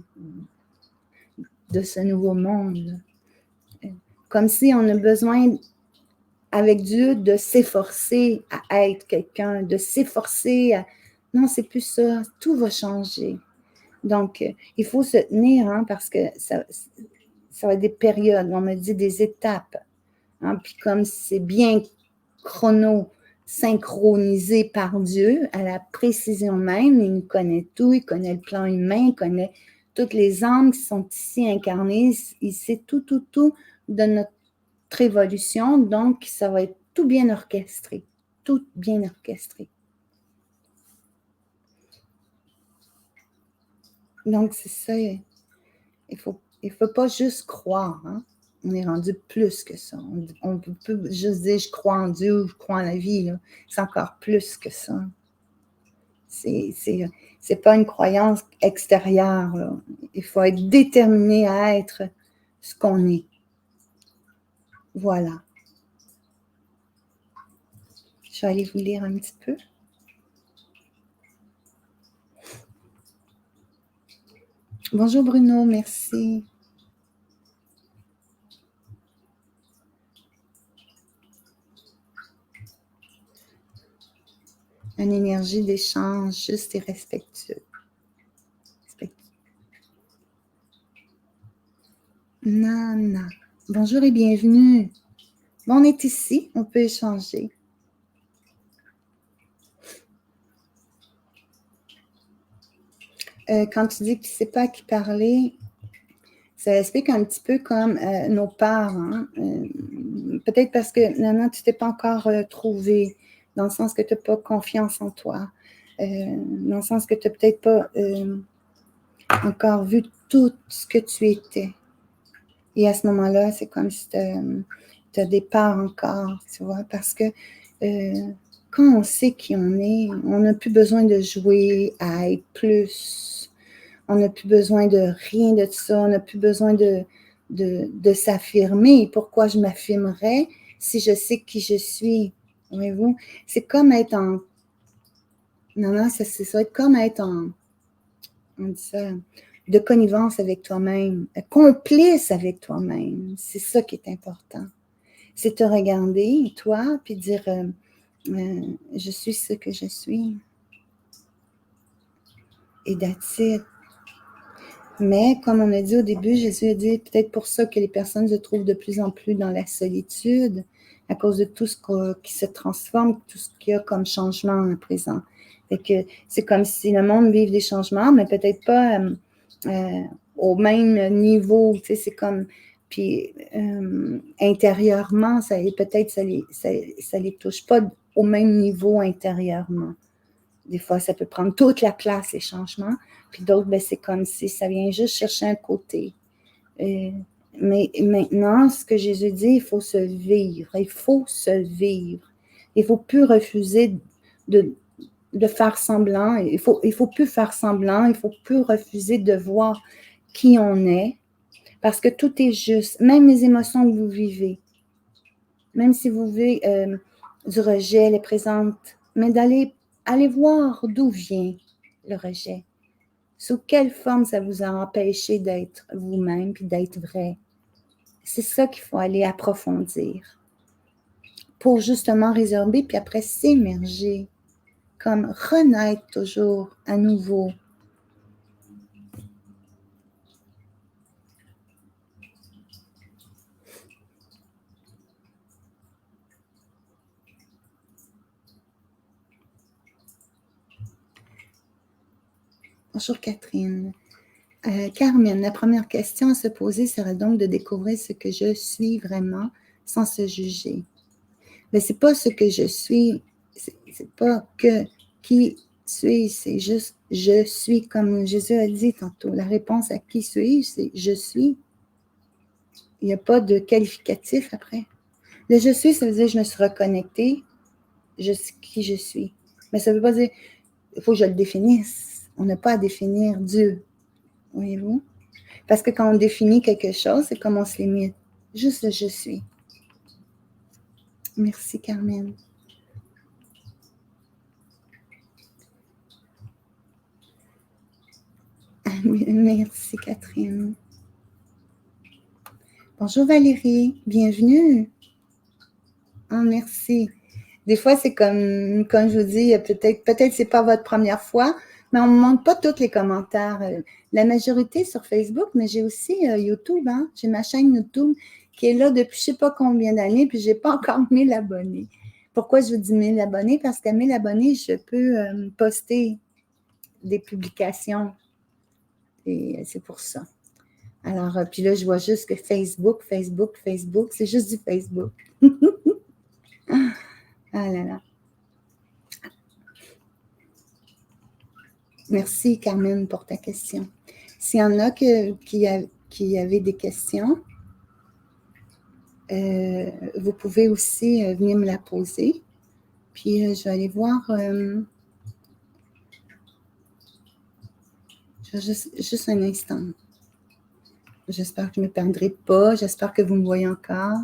de ce nouveau monde. Comme si on a besoin, avec Dieu, de s'efforcer à être quelqu'un, de s'efforcer à... Non, c'est plus ça. Tout va changer. Donc, il faut se tenir, hein, parce que ça va être des périodes, on me dit des étapes. Hein, puis comme c'est bien synchronisé par Dieu, à la précision même, il nous connaît tout, il connaît le plan humain, il connaît toutes les âmes qui sont ici incarnées, il sait tout de notre évolution, donc ça va être tout bien orchestré, tout bien orchestré. Donc c'est ça, il faut pas juste croire, hein? On est rendu plus que ça. On peut juste dire je crois en Dieu, je crois en la vie, là. C'est encore plus que ça. C'est pas une croyance extérieure, là. Il faut être déterminé à être ce qu'on est. Voilà. Je vais aller vous lire un petit peu. Bonjour Bruno, merci. Une énergie d'échange juste et respectueux. Nana. Bonjour et bienvenue. Bon, on est ici, on peut échanger. Quand tu dis que tu ne sais pas à qui parler, ça explique un petit peu comme nos parts. Hein? Peut-être parce que, Nana, tu ne t'es pas encore trouvé, dans le sens que tu n'as pas confiance en toi, dans le sens que tu n'as peut-être pas encore vu tout ce que tu étais. Et à ce moment-là, c'est comme si tu as des parts encore, tu vois, parce que quand on sait qui on est, on n'a plus besoin de jouer à être plus. On n'a plus besoin de rien de ça. On n'a plus besoin de s'affirmer. Pourquoi je m'affirmerais si je sais qui je suis? Voyez-vous? C'est comme être en... Non, c'est ça. Être comme être en... On dit ça... de connivence avec toi-même, complice avec toi-même. C'est ça qui est important. C'est te regarder, toi, puis dire je suis ce que je suis. Et that's it. Mais, comme on a dit au début, Jésus a dit peut-être pour ça que les personnes se trouvent de plus en plus dans la solitude, à cause de tout ce qui se transforme, tout ce qu'il y a comme changement à présent. Fait que c'est comme si le monde vive des changements, mais peut-être pas au même niveau. Tu sais, c'est comme... Puis, intérieurement, peut-être ça les touche pas au même niveau intérieurement. Des fois, ça peut prendre toute la place, les changements. Puis d'autres, ben, c'est comme si ça vient juste chercher un côté. Mais maintenant, ce que Jésus dit, il faut se vivre. Il faut se vivre. Il ne faut plus refuser de faire semblant. Il faut plus faire semblant. Il ne faut plus refuser de voir qui on est. Parce que tout est juste. Même les émotions que vous vivez. Même si vous vivez du rejet, les présentes. Mais aller voir d'où vient le rejet. Sous quelle forme ça vous a empêché d'être vous-même puis d'être vrai. C'est ça qu'il faut aller approfondir pour justement résorber puis après s'émerger, comme renaître toujours à nouveau. Bonjour Catherine. Carmen, la première question à se poser serait donc de découvrir ce que je suis vraiment sans se juger. Mais c'est pas ce que je suis, c'est pas que qui suis-je, c'est juste je suis, comme Jésus a dit tantôt. La réponse à qui suis-je, c'est je suis. Il n'y a pas de qualificatif après. Le je suis, ça veut dire je me suis reconnectée, je sais qui je suis. Mais ça ne veut pas dire il faut que je le définisse. On n'a pas à définir Dieu. Voyez-vous? Parce que quand on définit quelque chose, c'est comme on se limite. Juste le je suis. Merci, Carmen. Merci, Catherine. Bonjour, Valérie. Bienvenue. Oh, merci. Des fois, c'est comme je vous dis, peut-être c'est pas votre première fois, mais on ne me montre pas tous les commentaires. La majorité sur Facebook, mais j'ai aussi YouTube. Hein? J'ai ma chaîne YouTube qui est là depuis je ne sais pas combien d'années, puis je n'ai pas encore 1000 abonnés. Pourquoi je vous dis 1000 abonnés? Parce qu'à 1000 abonnés, je peux poster des publications. Et c'est pour ça. Alors, puis là, je vois juste que Facebook, c'est juste du Facebook. Ah là là. Merci, Carmen, pour ta question. S'il y en a qui avaient des questions, vous pouvez aussi venir me la poser. Puis, je vais aller voir. Juste un instant. J'espère que je ne me perdrai pas. J'espère que vous me voyez encore.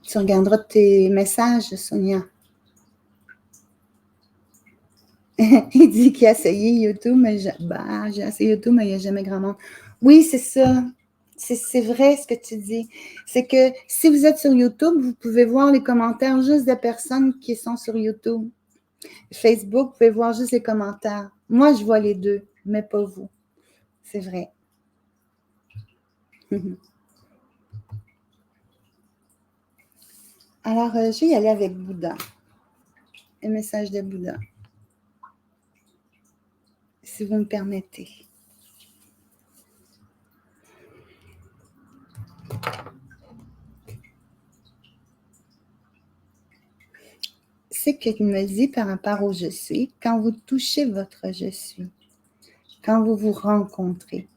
Tu regarderas tes messages, Sonia. Il dit qu'il a essayé YouTube, mais j'ai essayé YouTube, mais il n'y a jamais grand monde. Oui, c'est ça. C'est vrai ce que tu dis. C'est que si vous êtes sur YouTube, vous pouvez voir les commentaires juste des personnes qui sont sur YouTube. Facebook, vous pouvez voir juste les commentaires. Moi, je vois les deux, mais pas vous. C'est vrai. Alors, je vais y aller avec Bouddha. Le message de Bouddha. Si vous me permettez. C'est qu'il me dit par rapport au je suis, quand vous touchez votre je suis, quand vous vous rencontrez,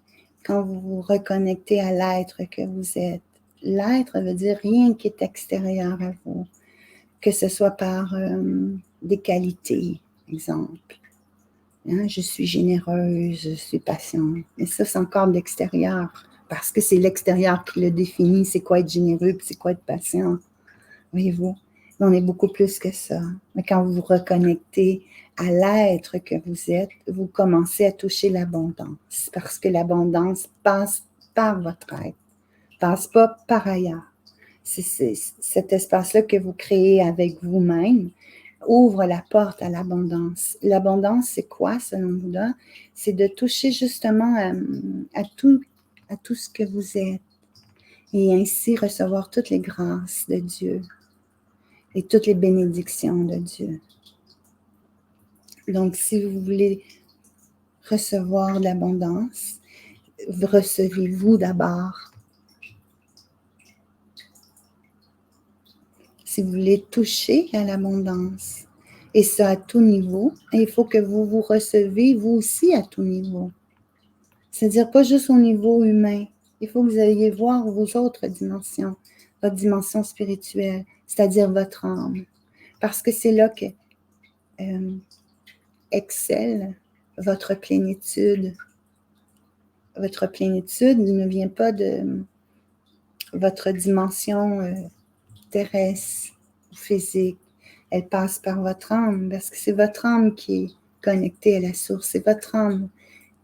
quand vous vous reconnectez à l'être que vous êtes. L'être veut dire rien qui est extérieur à vous, que ce soit par des qualités, exemple. Hein, je suis généreuse, je suis patiente. Mais ça, c'est encore de l'extérieur, parce que c'est l'extérieur qui le définit, c'est quoi être généreux, puis c'est quoi être patient. Voyez-vous? On est beaucoup plus que ça. Mais quand vous vous reconnectez à l'être que vous êtes, vous commencez à toucher l'abondance, parce que l'abondance passe par votre être, passe pas par ailleurs. C'est cet espace-là que vous créez avec vous-même ouvre la porte à l'abondance. L'abondance, c'est quoi, selon Bouddha? C'est de toucher justement à tout ce que vous êtes et ainsi recevoir toutes les grâces de Dieu. et toutes les bénédictions de Dieu. Donc, si vous voulez recevoir de l'abondance, recevez-vous d'abord. Si vous voulez toucher à l'abondance, et ça à tout niveau, il faut que vous vous recevez vous aussi à tout niveau. C'est-à-dire pas juste au niveau humain. Il faut que vous alliez voir vos autres dimensions, votre dimension spirituelle, c'est-à-dire votre âme. Parce que c'est là que excelle votre plénitude. Votre plénitude ne vient pas de votre dimension terrestre ou physique. Elle passe par votre âme, parce que c'est votre âme qui est connectée à la source. C'est votre âme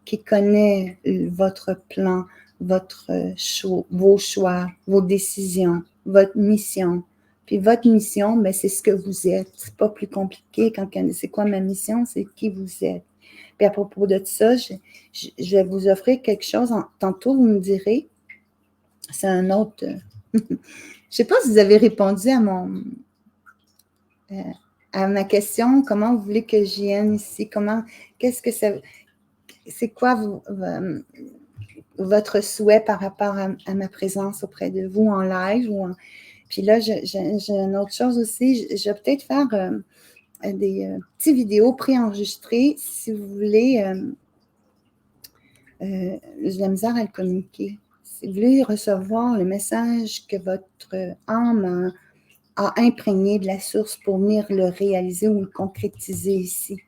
qui connaît votre plan, vos choix, vos décisions, votre mission. Puis votre mission, ben, c'est ce que vous êtes. C'est pas plus compliqué. C'est quoi ma mission? C'est qui vous êtes. Puis à propos de ça, je vais vous offrir quelque chose. Tantôt, vous me direz, c'est un autre... je ne sais pas si vous avez répondu à ma question, comment vous voulez que j'y vienne ici? Qu'est-ce que ça... C'est quoi votre souhait par rapport à ma présence auprès de vous en live? Puis là, j'ai une autre chose aussi. Je vais peut-être faire des petites vidéos préenregistrées si vous voulez. J'ai de la misère à le communiquer. Si vous voulez recevoir le message que votre âme a imprégné de la source pour venir le réaliser ou le concrétiser ici.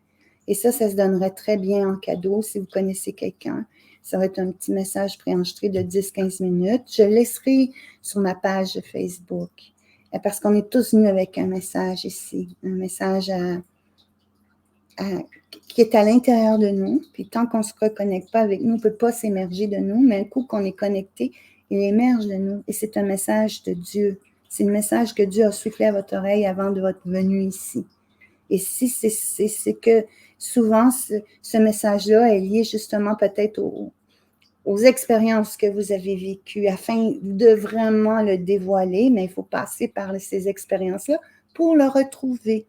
Et ça se donnerait très bien en cadeau si vous connaissez quelqu'un. Ça va être un petit message préenregistré de 10-15 minutes. Je le laisserai sur ma page de Facebook. Parce qu'on est tous venus avec un message ici. Un message qui est à l'intérieur de nous. Puis tant qu'on ne se reconnecte pas avec nous, on ne peut pas s'émerger de nous. Mais un coup qu'on est connecté, il émerge de nous. Et c'est un message de Dieu. C'est le message que Dieu a soufflé à votre oreille avant de votre venue ici. Et si c'est que souvent, ce message-là est lié justement peut-être aux expériences que vous avez vécues afin de vraiment le dévoiler, mais il faut passer par ces expériences-là pour le retrouver.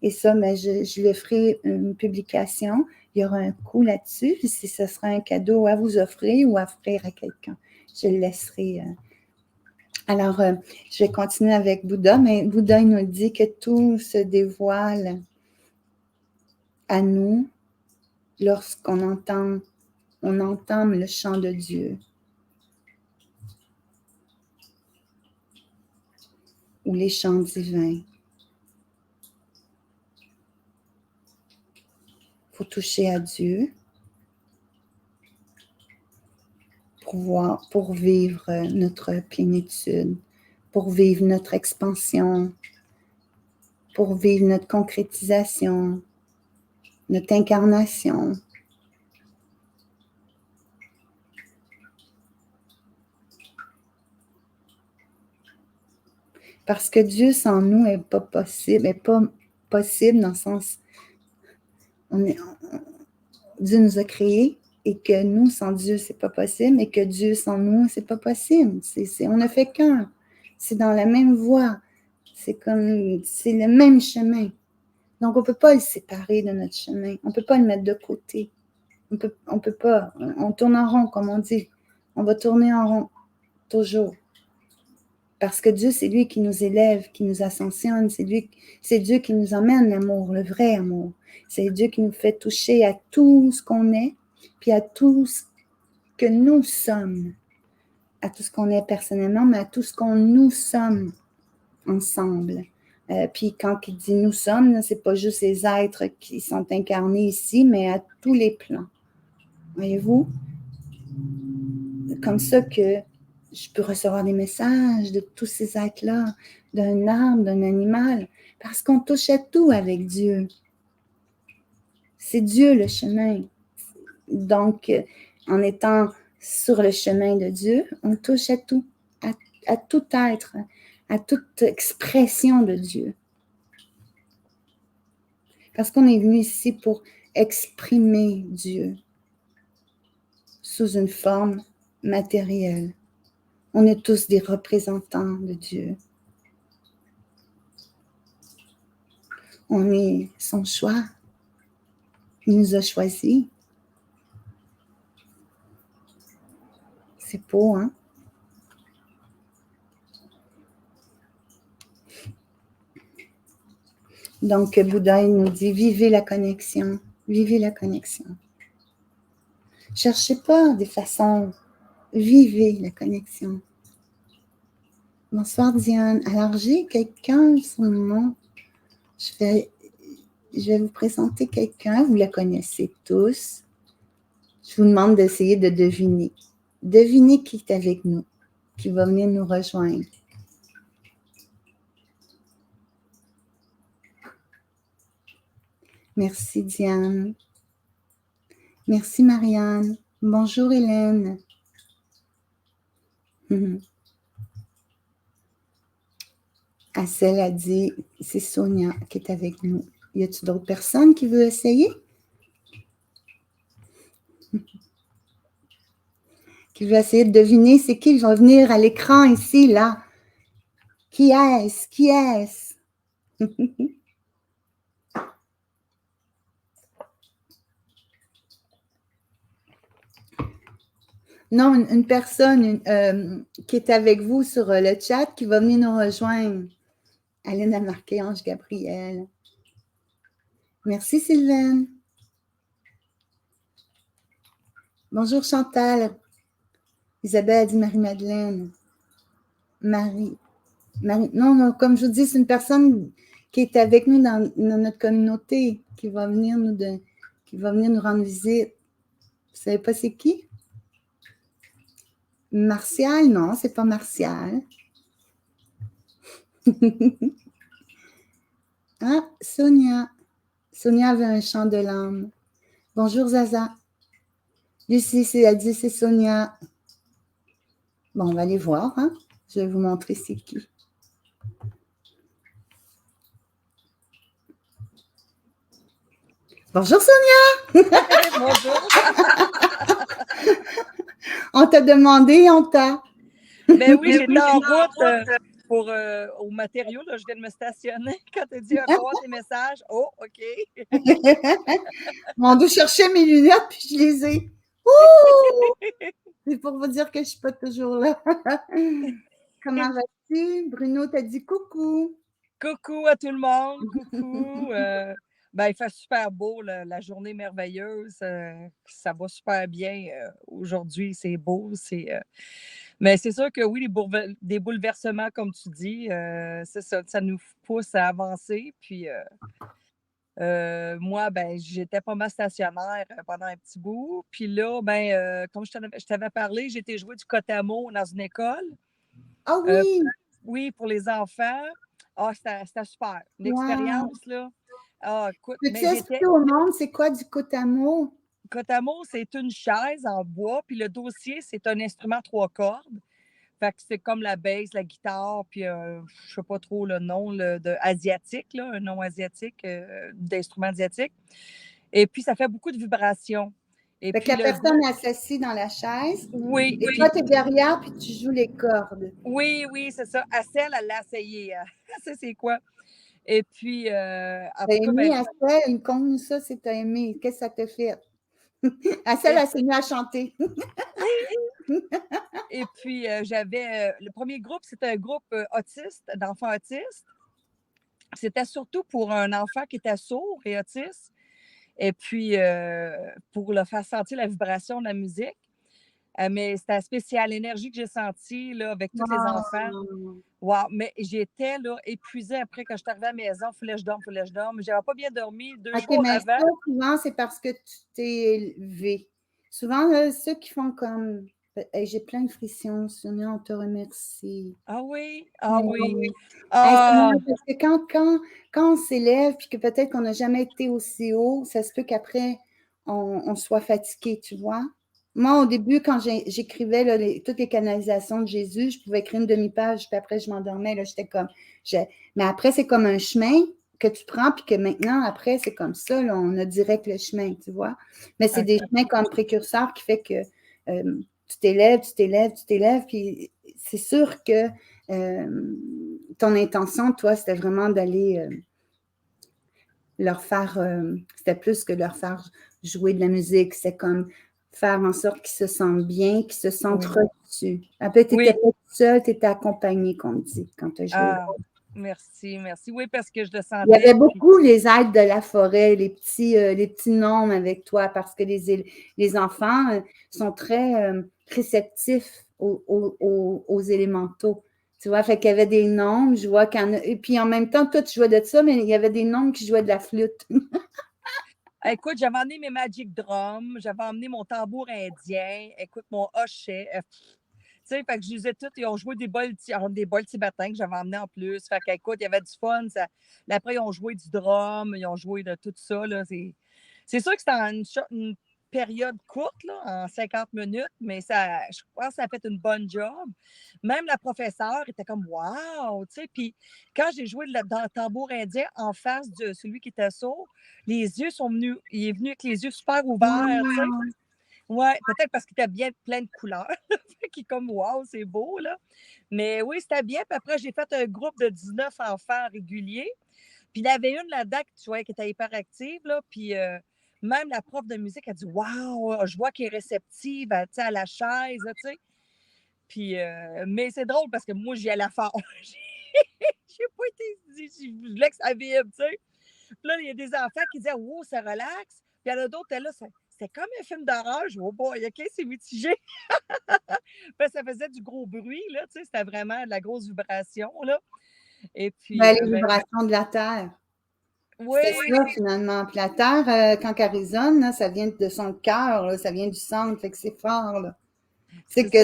Et ça, mais je le ferai une publication. Il y aura un coût là-dessus. Si ce sera un cadeau à vous offrir ou à offrir à quelqu'un, je le laisserai. Alors, je vais continuer avec Bouddha, mais Bouddha il nous dit que tout se dévoile à nous lorsqu'on entame le chant de Dieu ou les chants divins. Il faut toucher à Dieu pour vivre notre plénitude, pour vivre notre expansion, pour vivre notre concrétisation, notre incarnation. Parce que Dieu sans nous n'est pas possible, dans le sens, Dieu nous a créés et que nous, sans Dieu, c'est pas possible, et que Dieu sans nous, c'est pas possible. On ne fait qu'un. C'est dans la même voie. C'est le même chemin. Donc, on ne peut pas le séparer de notre chemin. On ne peut pas le mettre de côté. On peut pas. On tourne en rond, comme on dit. On va tourner en rond, toujours. Parce que Dieu, c'est lui qui nous élève, qui nous ascensionne. C'est Dieu qui nous emmène l'amour, le vrai amour. C'est Dieu qui nous fait toucher à tout ce qu'on est, puis à tout ce que nous sommes. À tout ce qu'on est personnellement, mais à tout ce qu'on nous sommes ensemble. Puis quand il dit nous sommes, c'est pas juste les êtres qui sont incarnés ici, mais à tous les plans. Voyez-vous? Comme ça que je peux recevoir des messages de tous ces êtres-là, d'un arbre, d'un animal, parce qu'on touche à tout avec Dieu. C'est Dieu le chemin. Donc, en étant sur le chemin de Dieu, on touche à tout, à tout être, à toute expression de Dieu. Parce qu'on est venu ici pour exprimer Dieu sous une forme matérielle. On est tous des représentants de Dieu. On est son choix. Il nous a choisis. C'est beau, hein? Donc, Bouddha, il nous dit, vivez la connexion. Vivez la connexion. Cherchez pas des façons. Vivez la connexion. Bonsoir, Diane. Alors, j'ai quelqu'un, son nom. Je vais vous présenter quelqu'un. Vous la connaissez tous. Je vous demande d'essayer de deviner. Devinez qui est avec nous, qui va venir nous rejoindre. Merci, Diane. Merci, Marianne. Bonjour, Hélène. Assel a dit, c'est Sonia qui est avec nous. Y a-t-il d'autres personnes qui veulent essayer? Qui veut essayer de deviner c'est qui va venir à l'écran ici, là? Qui est-ce? Qui est-ce? Non, une personne qui est avec vous sur le chat qui va venir nous rejoindre. Aline a marqué Ange Gabriel. Merci, Sylvaine. Bonjour, Chantal. Isabelle a dit Marie-Madeleine. Marie. Non, comme je vous dis, c'est une personne qui est avec nous dans notre communauté, qui va venir nous rendre visite. Vous ne savez pas c'est qui? Martial? Non, c'est pas Martial. Ah, Sonia. Sonia avait un chant de l'âme. Bonjour, Zaza. Lucie, elle dit c'est Sonia. Bon, on va aller voir. Hein? Je vais vous montrer c'est qui. Bonjour, Sonia! Bonjour! On t'a demandé, on t'a. Ben oui, j'étais en route pour aux matériaux. Là, je viens de me stationner. Quand tu as dit avoir tes messages, oh, OK. On doit chercher mes lunettes, puis je les ai. Ouh! C'est pour vous dire que je ne suis pas toujours là. Comment vas-tu? Bruno t'a dit coucou. Coucou à tout le monde. Coucou. Ben, il fait super beau, la journée merveilleuse. Ça va super bien. Aujourd'hui, c'est beau. Mais c'est sûr que oui, des bouleversements, comme tu dis, ça nous pousse à avancer. Puis moi, ben, j'étais pas mal stationnaire pendant un petit bout. Puis là, ben, comme je t'avais parlé, j'ai été jouer du Kotamo dans une école. Ah oui! Oui, pour les enfants. Ah, c'était super. Une expérience, là. Ah, écoute, Peux-tu expliquer au monde c'est quoi du Kotamo? Kotamo, c'est une chaise en bois, puis le dossier, c'est un instrument 3 cordes. Fait que c'est comme la basse, la guitare, puis je sais pas trop le nom asiatique, là, un nom asiatique, d'instrument asiatique. Et puis, ça fait beaucoup de vibrations. Et Fait puis, que la personne est assise dans la chaise. Oui. Et toi, tu es derrière, puis tu joues les cordes. Oui, c'est ça. Assel, elle l'a essayé. Elle sait c'est quoi. Et puis, en tout cas, aimé, Assel, conte-nous ça, c'est t'as aimé. Qu'est-ce que ça t'a fait? Assel, elle s'est mise à chanter. Oui. Et puis, j'avais le premier groupe, c'était un groupe autiste, d'enfants autistes. C'était surtout pour un enfant qui était sourd et autiste. Et puis, pour le faire sentir la vibration de la musique. Mais c'était spécial, l'énergie que j'ai sentie là, avec tous les enfants. Wow! Mais j'étais là, épuisée après quand je suis arrivée à la maison. Il fallait que je dorme. Je n'avais pas bien dormi 2 jours mais avant. ça, souvent, c'est parce que tu t'es élevé. Souvent, là, ceux qui font comme j'ai plein de frictions, Sonia, on te remercie. Ah oui? Ah oui. Parce que quand on s'élève, puis que peut-être qu'on n'a jamais été aussi haut, ça se peut qu'après, on soit fatigué, tu vois. Moi, au début, quand j'écrivais là, toutes les canalisations de Jésus, je pouvais écrire une demi-page, puis après, je m'endormais. Là, j'étais comme. Mais après, c'est comme un chemin que tu prends, puis que maintenant, après, c'est comme ça. Là, on a direct le chemin, tu vois. Mais c'est des chemins comme précurseurs qui fait que tu t'élèves, puis c'est sûr que ton intention, toi, c'était vraiment d'aller leur faire, c'était plus que leur faire jouer de la musique, c'est comme faire en sorte qu'ils se sentent bien, qu'ils se sentent reçus. Après, tu n'étais pas seule, tu étais accompagnée, qu'on dit, quand tu as joué. Ah, merci, merci. Oui, parce que je le sentais. Il y avait beaucoup les aides de la forêt, les petits gnomes avec toi, parce que les enfants sont très réceptifs aux élémentaux. Tu vois, fait qu'il y avait des gnomes, je vois et puis en même temps, toi, tu jouais de ça, mais il y avait des gnomes qui jouaient de la flûte. Écoute, j'avais emmené mes Magic Drums, j'avais emmené mon tambour indien, écoute, mon hochet. Tu sais, fait que je les ai toutes, ils ont joué des bols tibétains que j'avais emmenés en plus. Fait qu'écoute, il y avait du fun. Après, ils ont joué du drum, ils ont joué de tout ça. Là. C'est sûr que c'était une période courte, là, en 50 minutes, mais je pense que ça a fait une bonne job. Même la professeure était comme wow, tu sais. Puis quand j'ai joué dans le tambour indien en face de celui qui était sourd, les yeux sont venus, il est venu avec les yeux super ouverts, tu sais. Oui, peut-être parce qu'il était bien plein de couleurs. qui est comme wow, c'est beau, là. Mais oui, c'était bien. Puis après, j'ai fait un groupe de 19 enfants réguliers. Puis il y avait une là-dedans tu vois, qui était hyper active, là. Puis même la prof de musique a dit waouh, je vois qu'elle est réceptive à la chaise, tu sais. Puis, mais c'est drôle parce que moi, j'y allais fort. J'ai pas été. Je voulais que ça vibre, tu sais. Puis là, il y a des enfants qui disaient wow, ça relaxe. Puis il y en a d'autres, là, c'était comme un film d'horreur. Je vois, oh boy, OK, c'est mitigé. Ça faisait du gros bruit, là, tu sais, c'était vraiment de la grosse vibration, là. Et puis, Les vibrations de la Terre. oui. C'est ça, finalement. Puis la Terre, quand elle résonne, là, ça vient de son cœur, ça vient du centre, fait que c'est fort, là. C'est que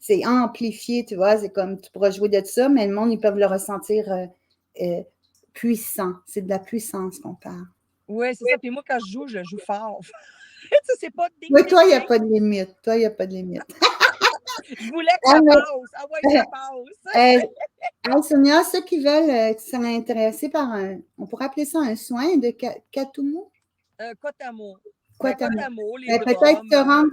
c'est amplifié, tu vois, c'est comme, tu pourras jouer de ça, mais le monde, ils peuvent le ressentir puissant. C'est de la puissance qu'on parle. Oui, c'est ça. Puis moi, quand je joue fort. C'est pas ding, Oui, ding, toi, il n'y a ding. pas de limite. Toi, il n'y a pas de limite. Je voulais que ça passe. Ah ouais, ça passe. Sonia, ceux qui veulent, qui seraient intéressés par on pourrait appeler ça un soin de Katumu? Kotamo. Kotamo. Les Peut-être drums. te rendre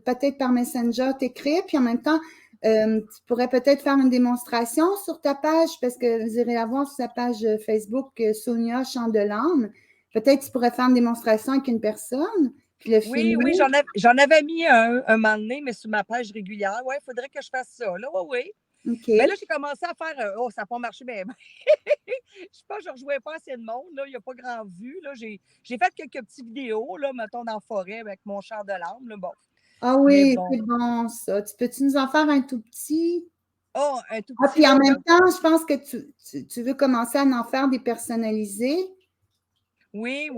peut-être par Messenger, t'écrire, puis en même temps, tu pourrais peut-être faire une démonstration sur ta page, parce que vous irez la voir sur sa page Facebook, Sonia Chandelane. Peut-être tu pourrais faire une démonstration avec une personne, puis le filmer. Oui, j'en avais mis un moment donné, mais sur ma page régulière. Oui, il faudrait que je fasse ça. Là, oui. OK. Mais là, j'ai commencé à faire. Ça n'a pas marché, mais je sais pas, je ne rejouais pas assez de monde. Là. Il n'y a pas grand vue. J'ai fait quelques petites vidéos, là, mettons, dans la forêt avec mon char de l'âme. Là, bon. Ah oui, c'est bon, ça. Peux-tu nous en faire un tout petit? Oh, un tout Ah, petit. puis en même temps, je pense que tu veux commencer à en faire des personnalisés. Oui,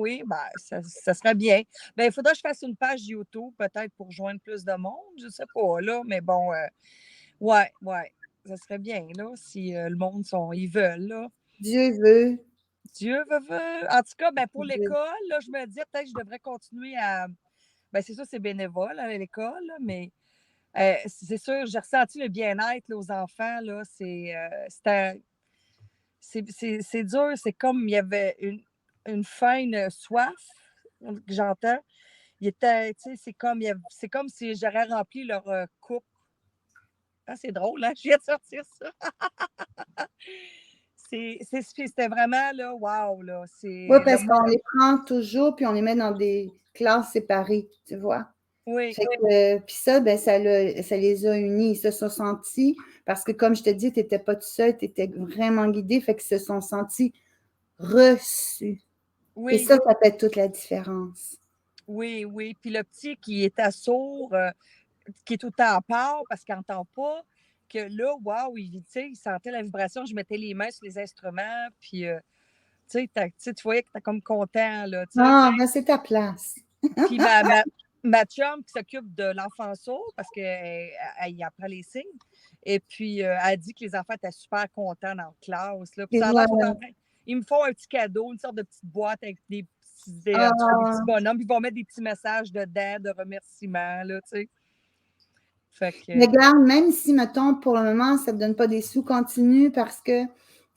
ça serait bien. Il faudrait que je fasse une page YouTube, peut-être, pour joindre plus de monde. Je ne sais pas, là, mais bon, ouais, ça serait bien, là, si le monde, ils veulent, là. Dieu veut. Dieu veut. En tout cas, pour l'école, là, je me dis peut-être que je devrais continuer à. C'est sûr, c'est bénévole à l'école, là, mais c'est sûr, j'ai ressenti le bien-être là, aux enfants. Là, c'est dur. C'est comme il y avait une faim, une soif que j'entends. C'est comme si j'aurais rempli leur coupe. Ah, c'est drôle, hein? Je viens de sortir ça. C'était vraiment, là, wow, là. Oui, parce qu'on les prend toujours, puis on les met dans des classes séparées, tu vois. Oui. Puis ça, ça les a unis. Ils se sont sentis, parce que comme je te dis, tu n'étais pas tout seul, tu étais vraiment guidé, fait qu'ils se sont sentis reçus. Oui. Et ça fait toute la différence. Oui. Puis le petit qui était sourd, qui est tout le temps à part parce qu'il n'entend pas, que là, wow, il sentait la vibration. Je mettais les mains sur les instruments, puis tu voyais que tu es comme content. Là, c'est ta place. Puis ma chum qui s'occupe de l'enfant sourd parce qu'elle y apprend les signes. Et puis, elle dit que les enfants étaient super contents dans la classe. Là. Puis ça a l'air ils me font un petit cadeau, une sorte de petite boîte avec des petits bonhommes. Puis ils vont mettre des petits messages dedans de remerciements. Là, tu sais. Regarde, même si, mettons, pour le moment, ça ne te donne pas des sous, continue parce que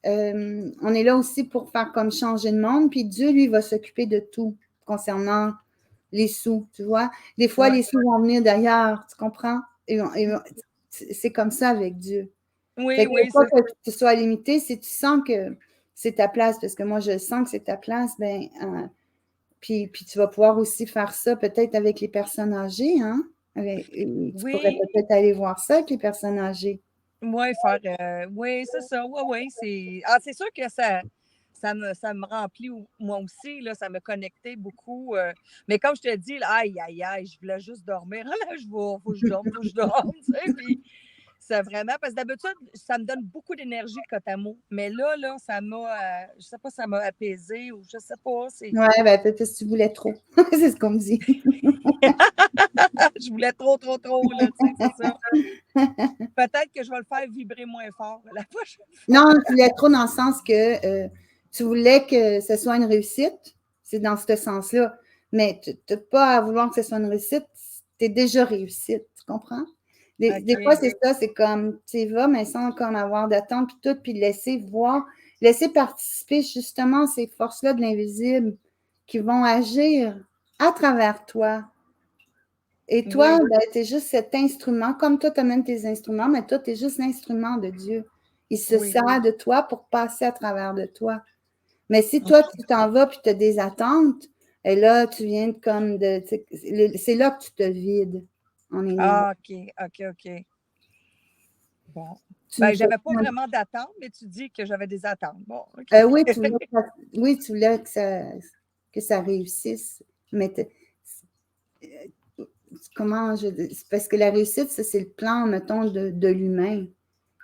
on est là aussi pour faire comme changer le monde. Puis Dieu, lui, va s'occuper de tout concernant les sous, tu vois. Des fois, les sous vont venir d'ailleurs, tu comprends? C'est comme ça avec Dieu. Oui. Pas que tu sois limité, si tu sens que c'est ta place, parce que moi, je sens que c'est ta place, puis tu vas pouvoir aussi faire ça peut-être avec les personnes âgées, hein? Tu pourrais Oui, peut-être aller voir ça avec les personnes âgées. oui, oui, c'est ça. Oui, oui. C'est sûr que ça me remplit moi aussi, là, ça me connectait beaucoup. Mais comme je te dis, là, aïe, aïe, aïe, je voulais juste dormir. Ah, là, faut que je dorme, faut que je dorme. Tu sais, puis c'est vraiment, parce que d'habitude, ça me donne beaucoup d'énergie le Kotamo. Mais là, je sais pas, ça m'a apaisé ou je sais pas. Ouais, peut-être si tu voulais trop. C'est ce qu'on me dit. Je voulais trop, trop, trop, là, tu sais, c'est ça. Peut-être que je vais le faire vibrer moins fort la prochaine fois. Non, tu voulais trop dans le sens que tu voulais que ce soit une réussite. C'est dans ce sens-là. Mais tu n'as pas à vouloir que ce soit une réussite. Tu es déjà réussite. Tu comprends? Des fois, c'est ça. C'est comme tu y vas, mais sans encore avoir d'attente, puis tout, puis laisser participer justement ces forces-là de l'invisible qui vont agir à travers toi. Et toi, Oui, tu es juste cet instrument. Comme toi, tu amènes tes instruments, mais toi, tu es juste l'instrument de Dieu. Il se oui. sert de toi pour passer à travers de toi. Mais si toi, OK. tu t'en vas puis tu as des attentes, et là, tu viens comme de. C'est là que tu te vides en énergie. Ah, OK, OK, OK. Bon. Tu Ben, peux j'avais pas pas- vraiment d'attente, mais tu dis que j'avais des attentes. Bon, OK. oui, oui, tu voulais que ça réussisse. Mais comment je dis? Parce que la réussite, ça, c'est le plan, mettons, de l'humain.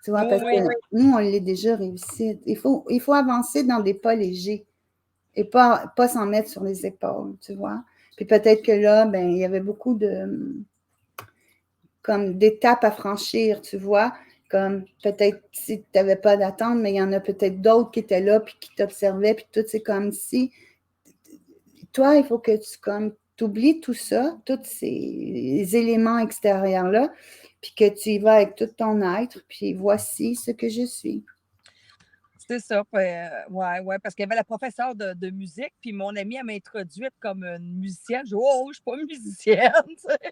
Tu vois, parce que Oui, nous, on l'est déjà réussi. Il faut avancer dans des pas légers et pas s'en mettre sur les épaules, tu vois. Puis peut-être que là, ben, il y avait beaucoup comme d'étapes à franchir, tu vois. Comme peut-être si tu n'avais pas d'attente, mais il y en a peut-être d'autres qui étaient là puis qui t'observaient, puis tout, c'est comme si toi, il faut que tu oublies tout ça, tous ces éléments extérieurs-là, puis que tu y vas avec tout ton être, puis voici ce que je suis. c'est ça. Ouais, ouais, parce qu'il y avait la professeure de musique, puis mon amie, elle m'a introduite comme une musicienne. Je dis, oh, je suis pas musicienne, tu sais.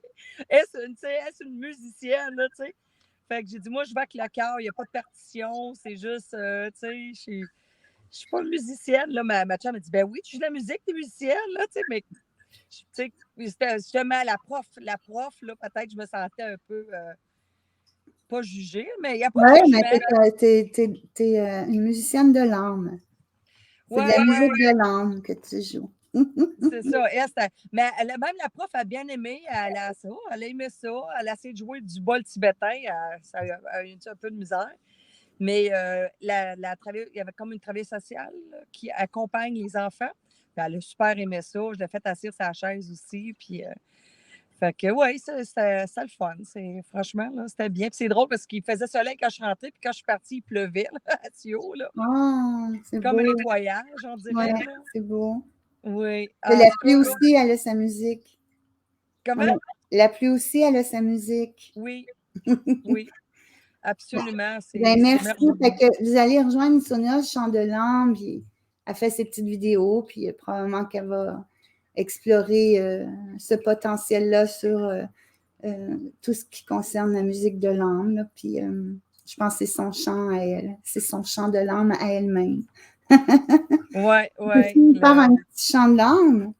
Est-ce une musicienne, là, tu sais. Fait que j'ai dit, moi, je vais avec le cœur, il n'y a pas de partition, c'est juste, tu sais, je suis pas musicienne, là. Ma chum m'a dit, ben oui, tu joues de la musique, tu es musicienne, là, tu sais, mais, tu sais, c'était justement la prof, là, peut-être que je me sentais un peu, pas jugée, mais il n'y a pas Oui, de mais jugement. tu es une musicienne de l'âme. C'est de Ouais, la ouais, musique de l'âme que tu joues. c'est ça. Mais même la prof a bien aimé, elle a aimé ça, elle a essayé de jouer du bol tibétain, ça a eu un peu de misère. Mais il y avait comme une travailleuse sociale là, qui accompagne les enfants. Puis elle a super aimé ça. Je l'ai fait asseoir sa chaise aussi. Puis, fait que, oui, c'était le fun. Franchement, là, c'était bien. Puis c'est drôle parce qu'il faisait soleil quand je suis rentrée. Puis quand je suis partie, il pleuvait là, à Thio, là. Oh, c'est Comme un beau. nettoyage, on Ouais, dirait. Là. c'est beau. Oui. Et En la tout pluie cas, aussi, elle a sa musique. comment? La pluie aussi, elle a sa musique. Oui, oui, absolument. Ben, C'est merci. Fait merveilleux. que vous allez rejoindre Sonia Chant de l'âme, puis elle fait ses petites vidéos, puis probablement qu'elle va explorer ce potentiel-là sur tout ce qui concerne la musique de l'âme. Là. Puis je pense que c'est son chant à elle. C'est son chant de l'âme à elle-même. Oui, Tu oui. finis par un petit chant de l'âme.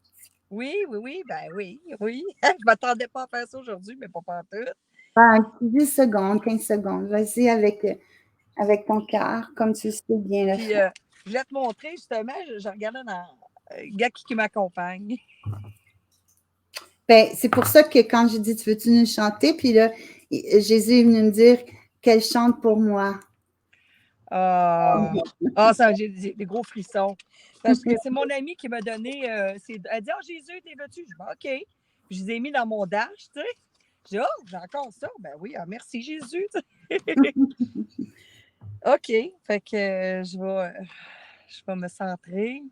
Oui, oui, oui, ben oui, oui. Je ne m'attendais pas à faire ça aujourd'hui, mais pas partout. Un petit 10 secondes, 15 secondes. Vas-y avec ton cœur, comme tu sais bien le Puis, faire. je voulais te montrer, justement, je regardais dans le gars qui m'accompagne. Ben, c'est pour ça que quand j'ai dit, tu veux-tu nous chanter? Puis là, Jésus est venu me dire qu'elle chante pour moi. Ah, ça, j'ai des gros frissons. Parce que c'est mon ami qui m'a donné. Elle dit, oh, Jésus, t'es vêtu? Je dis, ben, OK. Je les ai mis dans mon dash, tu sais. Je dis, oh, j'ai encore ça. Ben oui, merci, Jésus. OK. Fait que je vais me centrer.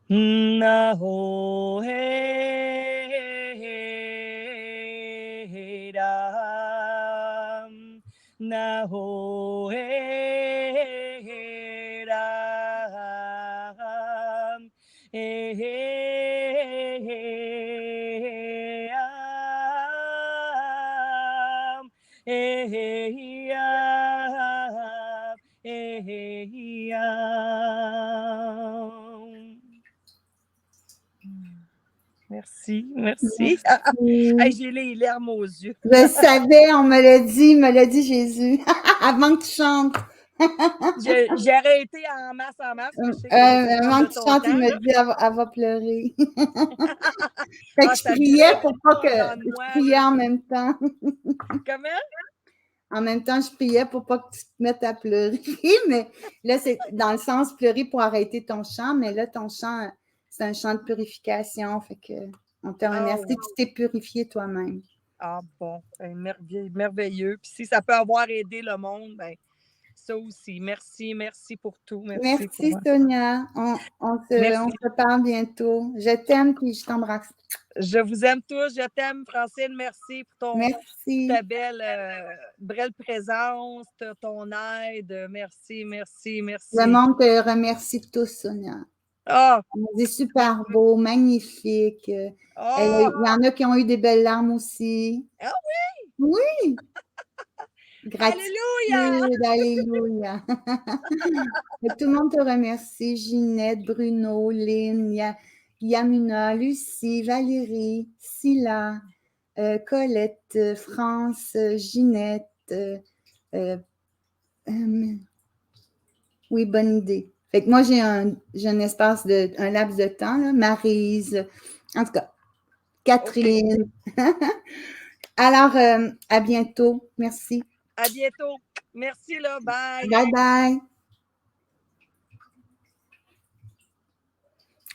Naho he ram, naho he ram, he am, he am, he am. Merci, merci. Hey, j'ai les larmes aux yeux. Je savais, on me l'a dit Jésus, avant que tu chantes. J'ai arrêté en masse, mais je sais que je vais prendre Avant de que tu ton chantes, temps. il me Là. dit, elle va pleurer. Fait que je Ça priais pour pas que dedans de je moi, priais là. en même temps. Comment? En même temps, je priais pour pas que tu te mettes à pleurer. Mais là, c'est dans le sens pleurer pour arrêter ton chant, mais là, ton chant, c'est un chant de purification. Fait que on te remercie, oui. tu t'es purifié toi-même. Ah bon, merveilleux. Puis si ça peut avoir aidé le monde, ben ça aussi. Merci pour tout. Merci Sonia. On se parle bientôt. Je t'aime puis je t'embrasse. Je vous aime tous. Je t'aime, Francine. Merci pour ta belle présence, ton aide. Merci. Le monde te remercie tous, Sonia. Ah! C'est super beau, magnifique. Il y en a qui ont eu des belles larmes aussi. Ah oui? Oui! Gratitude, alléluia! Alléluia! Tout le monde te remercie. Ginette, Bruno, Lynn, Yamuna, Lucie, Valérie, Silla, Colette, France, Ginette. Oui, bonne idée. Fait que moi, j'ai un laps de temps, là. Maryse, en tout cas, Catherine. Okay. Alors, à bientôt. Merci. À bientôt. Merci, là. Bye. Bye bye.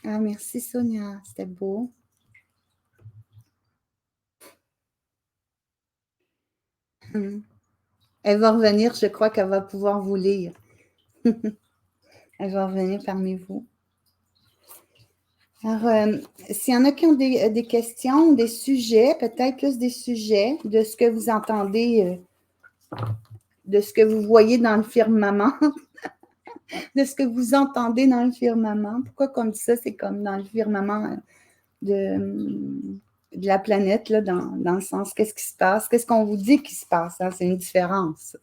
Ah, merci, Sonia. C'était beau. Elle va revenir. Je crois qu'elle va pouvoir vous lire. Elle va revenir parmi vous. Alors, s'il y en a qui ont des questions, des sujets, peut-être plus des sujets de ce que vous entendez, de ce que vous voyez dans le firmament, de ce que vous entendez dans le firmament. Pourquoi comme ça, c'est comme dans le firmament de la planète, là, dans le sens qu'est-ce qui se passe, qu'est-ce qu'on vous dit qui se passe. Hein? C'est une différence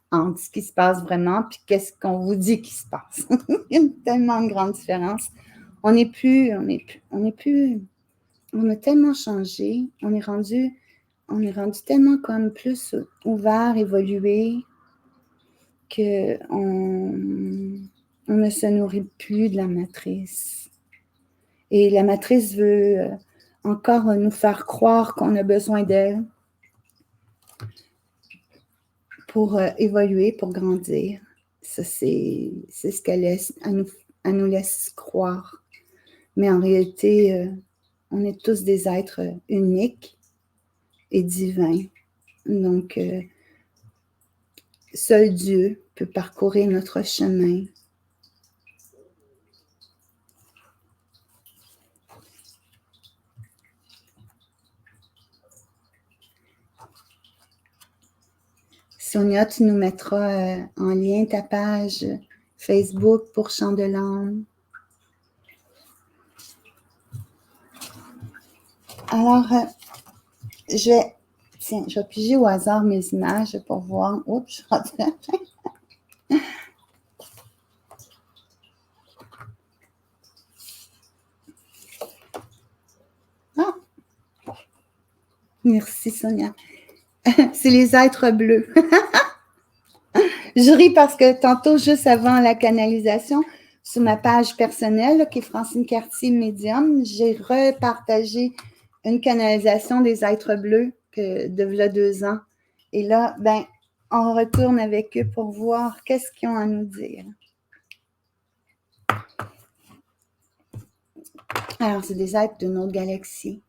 entre ce qui se passe vraiment et qu'est-ce qu'on vous dit qui se passe. Il y a tellement de grande différence. On a tellement changé, on est rendu tellement comme plus ouvert, évolué, qu'on ne se nourrit plus de la matrice. Et la matrice veut encore nous faire croire qu'on a besoin d'elle pour évoluer, pour grandir. Ça, c'est ce qu'elle nous laisse croire. Mais en réalité, on est tous des êtres uniques et divins. Donc, seul Dieu peut parcourir notre chemin. Sonia, tu nous mettras en lien ta page Facebook pour Chant de l'âme. Alors, je vais piger au hasard mes images pour voir. Oups, je rentre à la fin. Ah! Merci, Sonia. C'est les êtres bleus. Je ris parce que tantôt, juste avant la canalisation, sur ma page personnelle, là, qui est Francine Cartier Médium, j'ai repartagé une canalisation des êtres bleus de là 2 ans. Et là, ben, on retourne avec eux pour voir qu'est-ce qu'ils ont à nous dire. Alors, c'est des êtres de notre galaxie,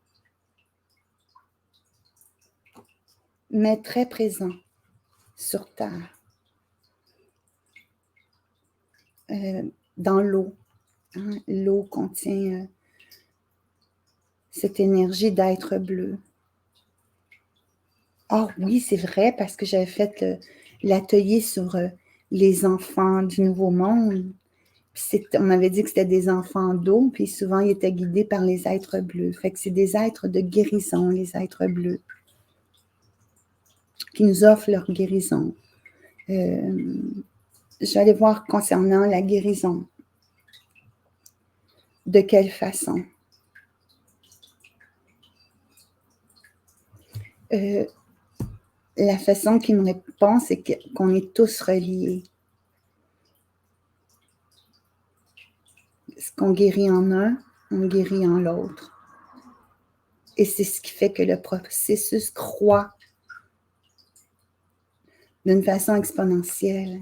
mais très présents sur Terre. dans l'eau. Hein? L'eau contient cette énergie d'être bleu. Ah oui, c'est vrai, parce que j'avais fait l'atelier sur les enfants du Nouveau Monde. On m'avait dit que c'était des enfants d'eau, puis souvent ils étaient guidés par les êtres bleus. Fait que c'est des êtres de guérison, les êtres bleus, qui nous offrent leur guérison. Je vais aller voir concernant la guérison. De quelle façon? La façon qu'il me répond, c'est qu'on est tous reliés. Ce qu'on guérit en un, on guérit en l'autre. Et c'est ce qui fait que le processus croît d'une façon exponentielle.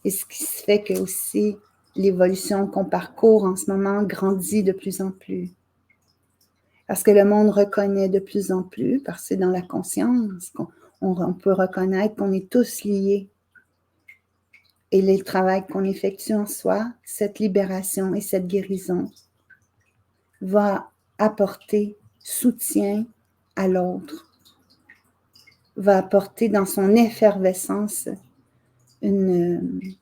Et ce qui fait que aussi l'évolution qu'on parcourt en ce moment grandit de plus en plus. Parce que le monde reconnaît de plus en plus, parce que c'est dans la conscience qu'on peut reconnaître qu'on est tous liés. Et le travail qu'on effectue en soi, cette libération et cette guérison, va apporter soutien à l'autre, va apporter dans son effervescence une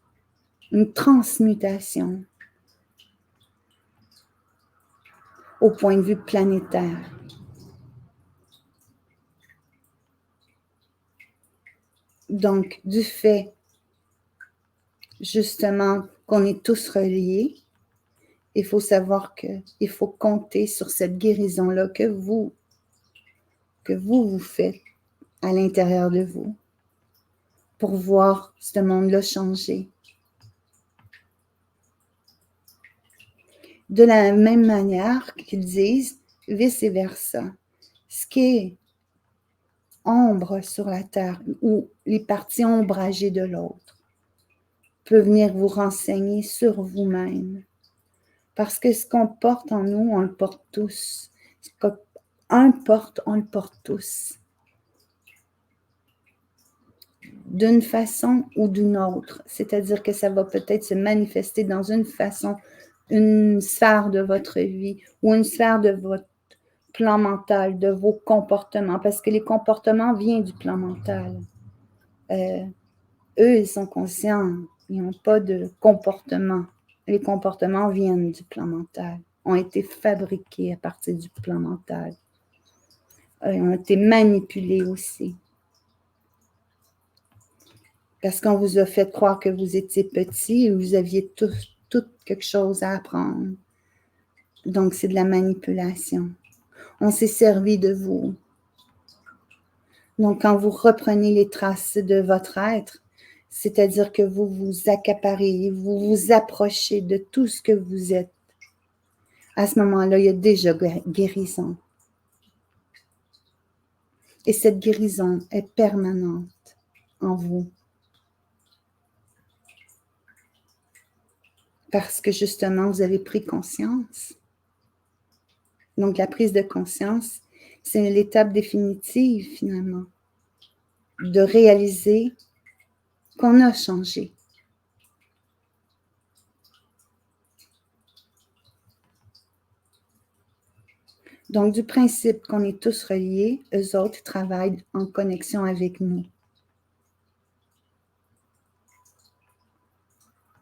transmutation au point de vue planétaire. Donc, du fait, justement, qu'on est tous reliés, il faut savoir qu'il faut compter sur cette guérison-là que vous faites à l'intérieur de vous pour voir ce monde-là changer. De la même manière qu'ils disent vice-versa. Ce qui est ombre sur la terre ou les parties ombragées de l'autre peut venir vous renseigner sur vous-même. Parce que ce qu'on porte en nous, on le porte tous. Ce qu'un porte, on le porte tous. D'une façon ou d'une autre. C'est-à-dire que ça va peut-être se manifester dans une façon, une sphère de votre vie ou une sphère de votre plan mental, de vos comportements, parce que les comportements viennent du plan mental. Eux, ils sont conscients, ils n'ont pas de comportement. Les comportements viennent du plan mental, ont été fabriqués à partir du plan mental. Ils ont été manipulés aussi. Parce qu'on vous a fait croire que vous étiez petit et vous aviez tout quelque chose à apprendre. Donc, c'est de la manipulation. On s'est servi de vous. Donc, quand vous reprenez les traces de votre être, c'est-à-dire que vous vous accaparez, vous vous approchez de tout ce que vous êtes, à ce moment-là, il y a déjà guérison. Et cette guérison est permanente en vous. Parce que justement, vous avez pris conscience. Donc, la prise de conscience, c'est l'étape définitive, finalement, de réaliser qu'on a changé. Donc, du principe qu'on est tous reliés, eux autres travaillent en connexion avec nous.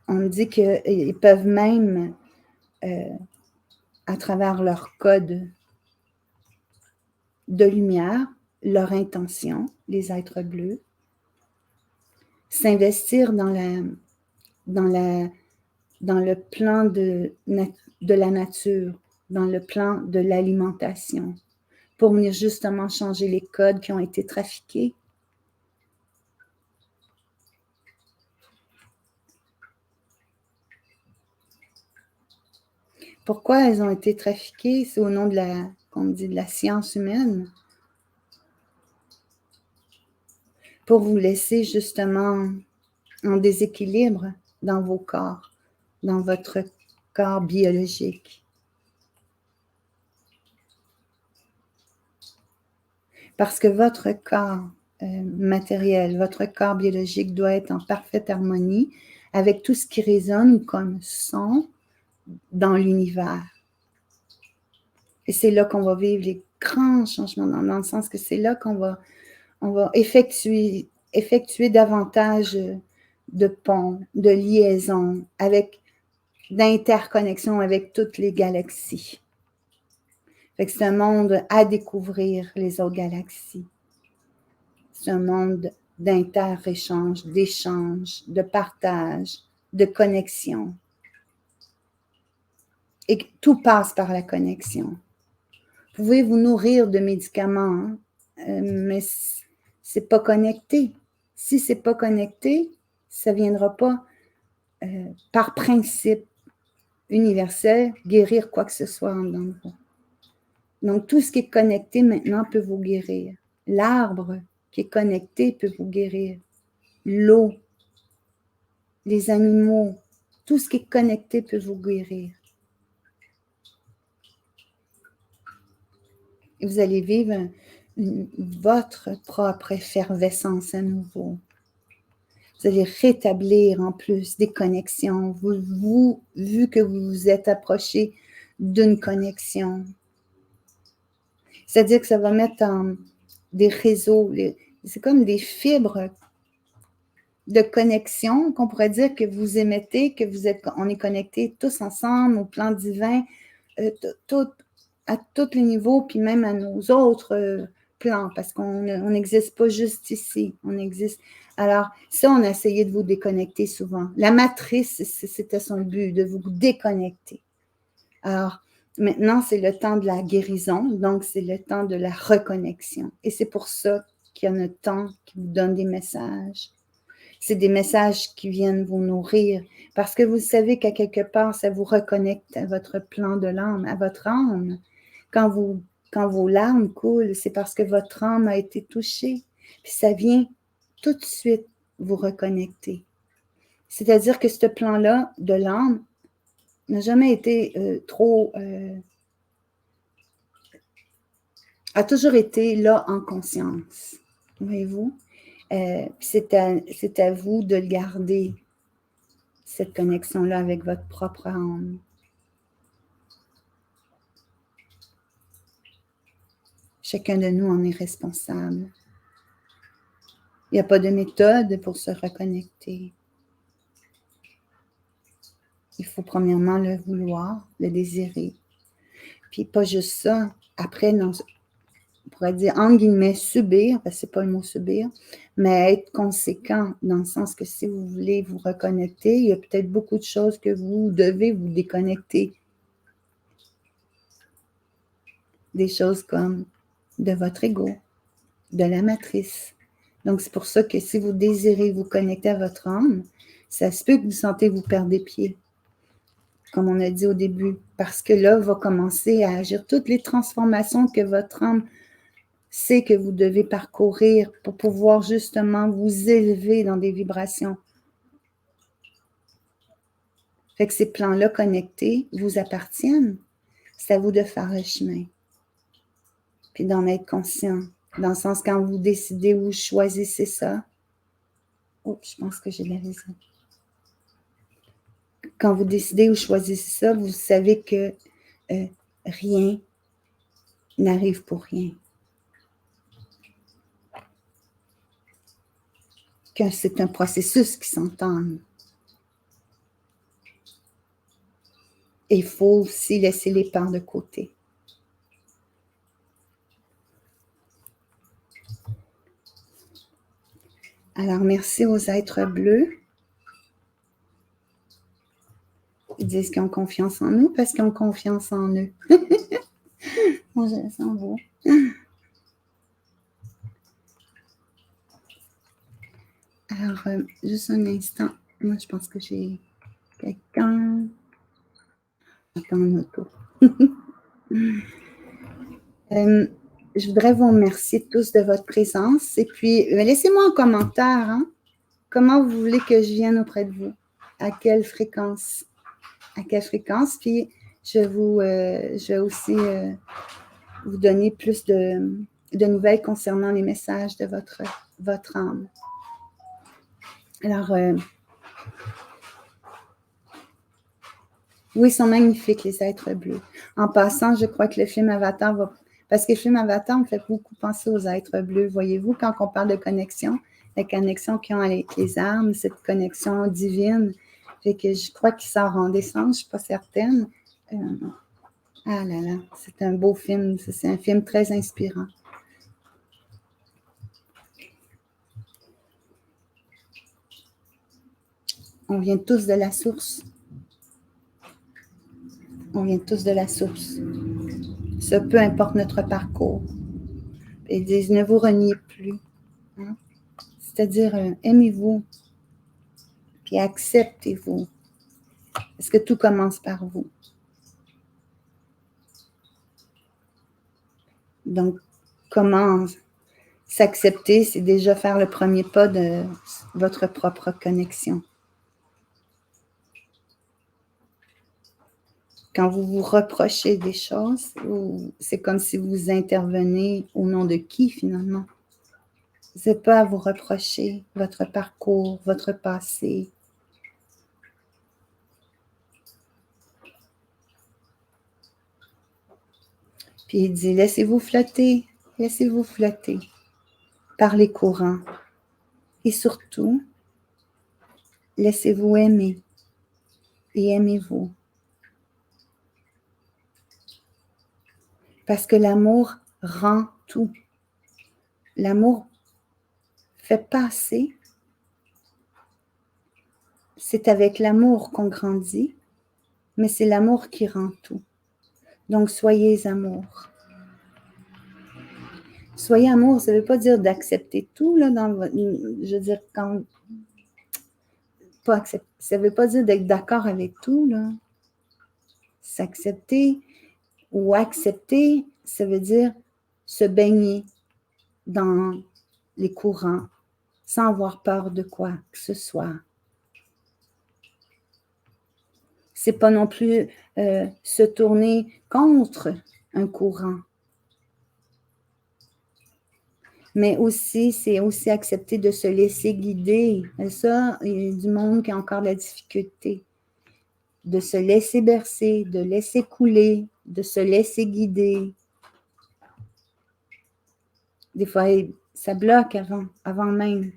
On me dit qu'ils peuvent même, à travers leur code de lumière, leur intention, les êtres bleus, s'investir dans le plan de la nature, dans le plan de l'alimentation, pour venir justement changer les codes qui ont été trafiqués. Pourquoi elles ont été trafiquées? C'est au nom de la science humaine. Pour vous laisser justement en déséquilibre dans vos corps, dans votre corps biologique. Parce que votre corps matériel. Votre corps biologique doit être en parfaite harmonie avec tout ce qui résonne comme son dans l'univers. Et c'est là qu'on va vivre les grands changements, dans le sens que c'est là qu'on va effectuer davantage de ponts, de liaisons, d'interconnexions avec toutes les galaxies. Fait que c'est un monde à découvrir, les autres galaxies. C'est un monde d'inter-échange, d'échange, de partage, de connexion. Et tout passe par la connexion. Vous pouvez vous nourrir de médicaments, mais c'est pas connecté. Si c'est pas connecté, ça ne viendra pas par principe universel guérir quoi que ce soit en dedans de vous. Donc, tout ce qui est connecté maintenant peut vous guérir. L'arbre qui est connecté peut vous guérir. L'eau, les animaux, tout ce qui est connecté peut vous guérir. Et vous allez vivre votre propre effervescence à nouveau. Vous allez rétablir en plus des connexions. Vu que vous vous êtes approché d'une connexion. C'est-à-dire que ça va mettre des réseaux, c'est comme des fibres de connexion qu'on pourrait dire que vous émettez, on est connectés tous ensemble au plan divin, à tous les niveaux, puis même à nos autres plans, parce qu'on n'existe pas juste ici, on existe. Alors, ça, on a essayé de vous déconnecter souvent. La matrice, c'était son but, de vous déconnecter. Alors, maintenant, c'est le temps de la guérison, donc c'est le temps de la reconnexion. Et c'est pour ça qu'il y en a tant qui vous donnent des messages. C'est des messages qui viennent vous nourrir, parce que vous savez qu'à quelque part, ça vous reconnecte à votre plan de l'âme, à votre âme. Quand vos larmes coulent, c'est parce que votre âme a été touchée. Puis ça vient tout de suite vous reconnecter. C'est-à-dire que ce plan-là de l'âme n'a jamais été a toujours été là en conscience. Voyez-vous? C'est à vous de le garder, cette connexion-là avec votre propre âme. Chacun de nous en est responsable. Il n'y a pas de méthode pour se reconnecter. Il faut premièrement le vouloir, le désirer. Puis pas juste ça. Après, on pourrait dire, entre guillemets, subir, parce que ce n'est pas le mot subir, mais être conséquent, dans le sens que si vous voulez vous reconnecter, il y a peut-être beaucoup de choses que vous devez vous déconnecter. Des choses comme de votre ego, de la matrice. Donc, c'est pour ça que si vous désirez vous connecter à votre âme, ça se peut que vous sentez vous perdre des pieds, comme on a dit au début, parce que là, va commencer à agir toutes les transformations que votre âme sait que vous devez parcourir pour pouvoir justement vous élever dans des vibrations. Fait que ces plans-là connectés vous appartiennent. C'est à vous de faire le chemin. Puis d'en être conscient. Dans le sens, quand vous décidez, vous choisissez ça. Oh, je pense que j'ai la raison. Quand vous décidez ou choisissez ça, vous savez que rien n'arrive pour rien. Que c'est un processus qui s'entame. Et il faut aussi laisser les peurs de côté. Alors, merci aux êtres bleus. Ils disent qu'ils ont confiance en nous parce qu'ils ont confiance en eux. Moi, je sens beau. Alors, juste un instant. Moi, je pense que j'ai quelqu'un. Attends un auto. Je voudrais vous remercier tous de votre présence. Et puis, laissez-moi un commentaire. Hein? Comment vous voulez que je vienne auprès de vous? À quelle fréquence? À quelle fréquence? Puis, je vais aussi vous donner plus de de nouvelles concernant les messages de votre âme. Alors, oui, ils sont magnifiques, les êtres bleus. En passant, je crois que le film Avatar va... Parce que le film Avatar me fait beaucoup penser aux êtres bleus. Voyez-vous, quand on parle de connexion, la connexion qu'ils ont avec les âmes, cette connexion divine, fait que je crois qu'ils s'en rendent sens, je ne suis pas certaine. Ah là là, c'est un beau film. C'est un film très inspirant. On vient tous de la source. On vient tous de la source. Ça, peu importe notre parcours. Ils disent, ne vous reniez plus. Hein? C'est-à-dire, aimez-vous, puis acceptez-vous. Parce que tout commence par vous. Donc, comment s'accepter, c'est déjà faire le premier pas de votre propre connexion. Quand vous vous reprochez des choses, c'est comme si vous intervenez au nom de qui, finalement? Vous n'avez pas à vous reprocher votre parcours, votre passé. Puis il dit, laissez-vous flotter par les courants. Et surtout, laissez-vous aimer et aimez-vous. Parce que l'amour rend tout. L'amour fait passer. C'est avec l'amour qu'on grandit, mais c'est l'amour qui rend tout. Donc, soyez amour. Soyez amour, ça ne veut pas dire d'accepter tout, là, je veux dire, ça ne veut pas dire d'être d'accord avec tout, là. S'accepter ou accepter, ça veut dire se baigner dans les courants sans avoir peur de quoi que ce soit. C'est pas non plus se tourner contre un courant. Mais aussi, c'est aussi accepter de se laisser guider. Et ça, il y a du monde qui a encore de la difficulté. De se laisser bercer, de laisser couler, de se laisser guider. Des fois, ça bloque avant même.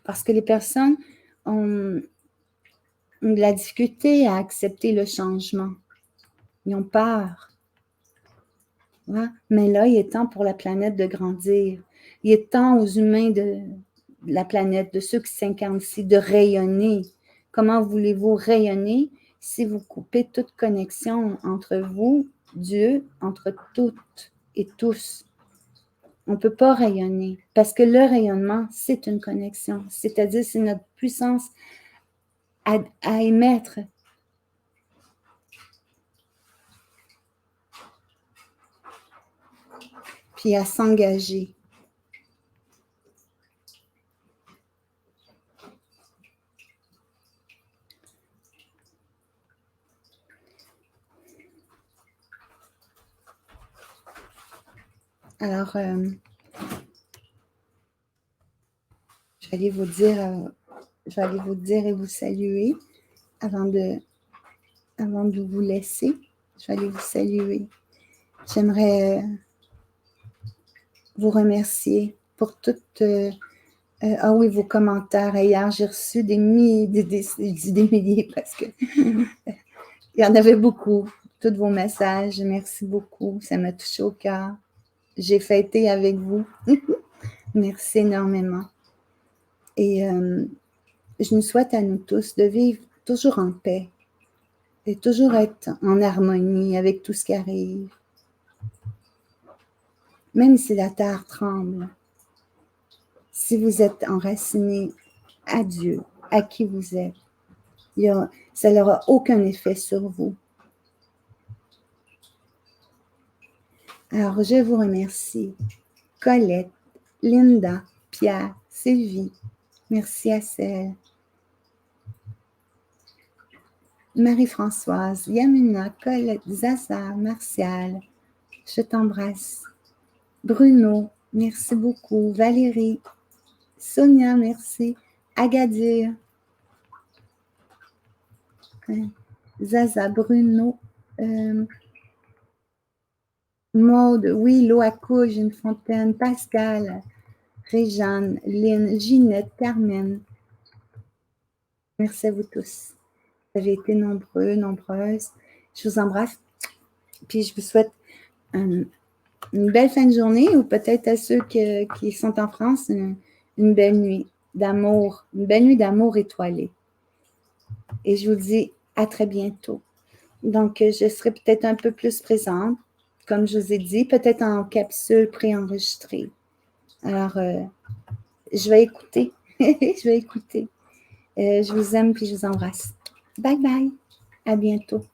Parce que les personnes ont de la difficulté à accepter le changement. Ils ont peur. Ouais? Mais là, il est temps pour la planète de grandir. Il est temps aux humains de la planète, de ceux qui s'incarnent ici, de rayonner. Comment voulez-vous rayonner si vous coupez toute connexion entre vous, Dieu, entre toutes et tous? On ne peut pas rayonner parce que le rayonnement, c'est une connexion. C'est-à-dire, c'est notre puissance à émettre. Puis à s'engager. Alors, je vais aller vous dire et vous saluer avant de vous laisser. Je vais aller vous saluer. J'aimerais vous remercier pour toutes vos commentaires. Hier, j'ai reçu des milliers parce que il y en avait beaucoup. Tous vos messages. Merci beaucoup. Ça m'a touché au cœur. J'ai fêté avec vous. Merci énormément. Et je nous souhaite à nous tous de vivre toujours en paix et toujours être en harmonie avec tout ce qui arrive. Même si la terre tremble, si vous êtes enraciné à Dieu, à qui vous êtes, ça n'aura aucun effet sur vous. Alors, je vous remercie. Colette, Linda, Pierre, Sylvie, merci à Celle, Marie-Françoise, Yamina, Colette, Zaza, Martial, je t'embrasse. Bruno, Merci beaucoup. Valérie. Sonia, merci. Agadir. Zaza, Bruno. Maude, oui, l'eau accouche, une fontaine. Pascal, Réjeanne, Lynn, Ginette, Carmen. Merci à vous tous. Vous avez été nombreux, nombreuses. Je vous embrasse. Puis je vous souhaite une belle fin de journée ou peut-être à ceux qui sont en France, une belle nuit d'amour, une belle nuit d'amour étoilé. Et je vous dis à très bientôt. Donc, je serai peut-être un peu plus présente, comme je vous ai dit, peut-être en capsule préenregistrée. Alors, je vais écouter. Je vais écouter. Je vous aime puis je vous embrasse. Bye bye. À bientôt.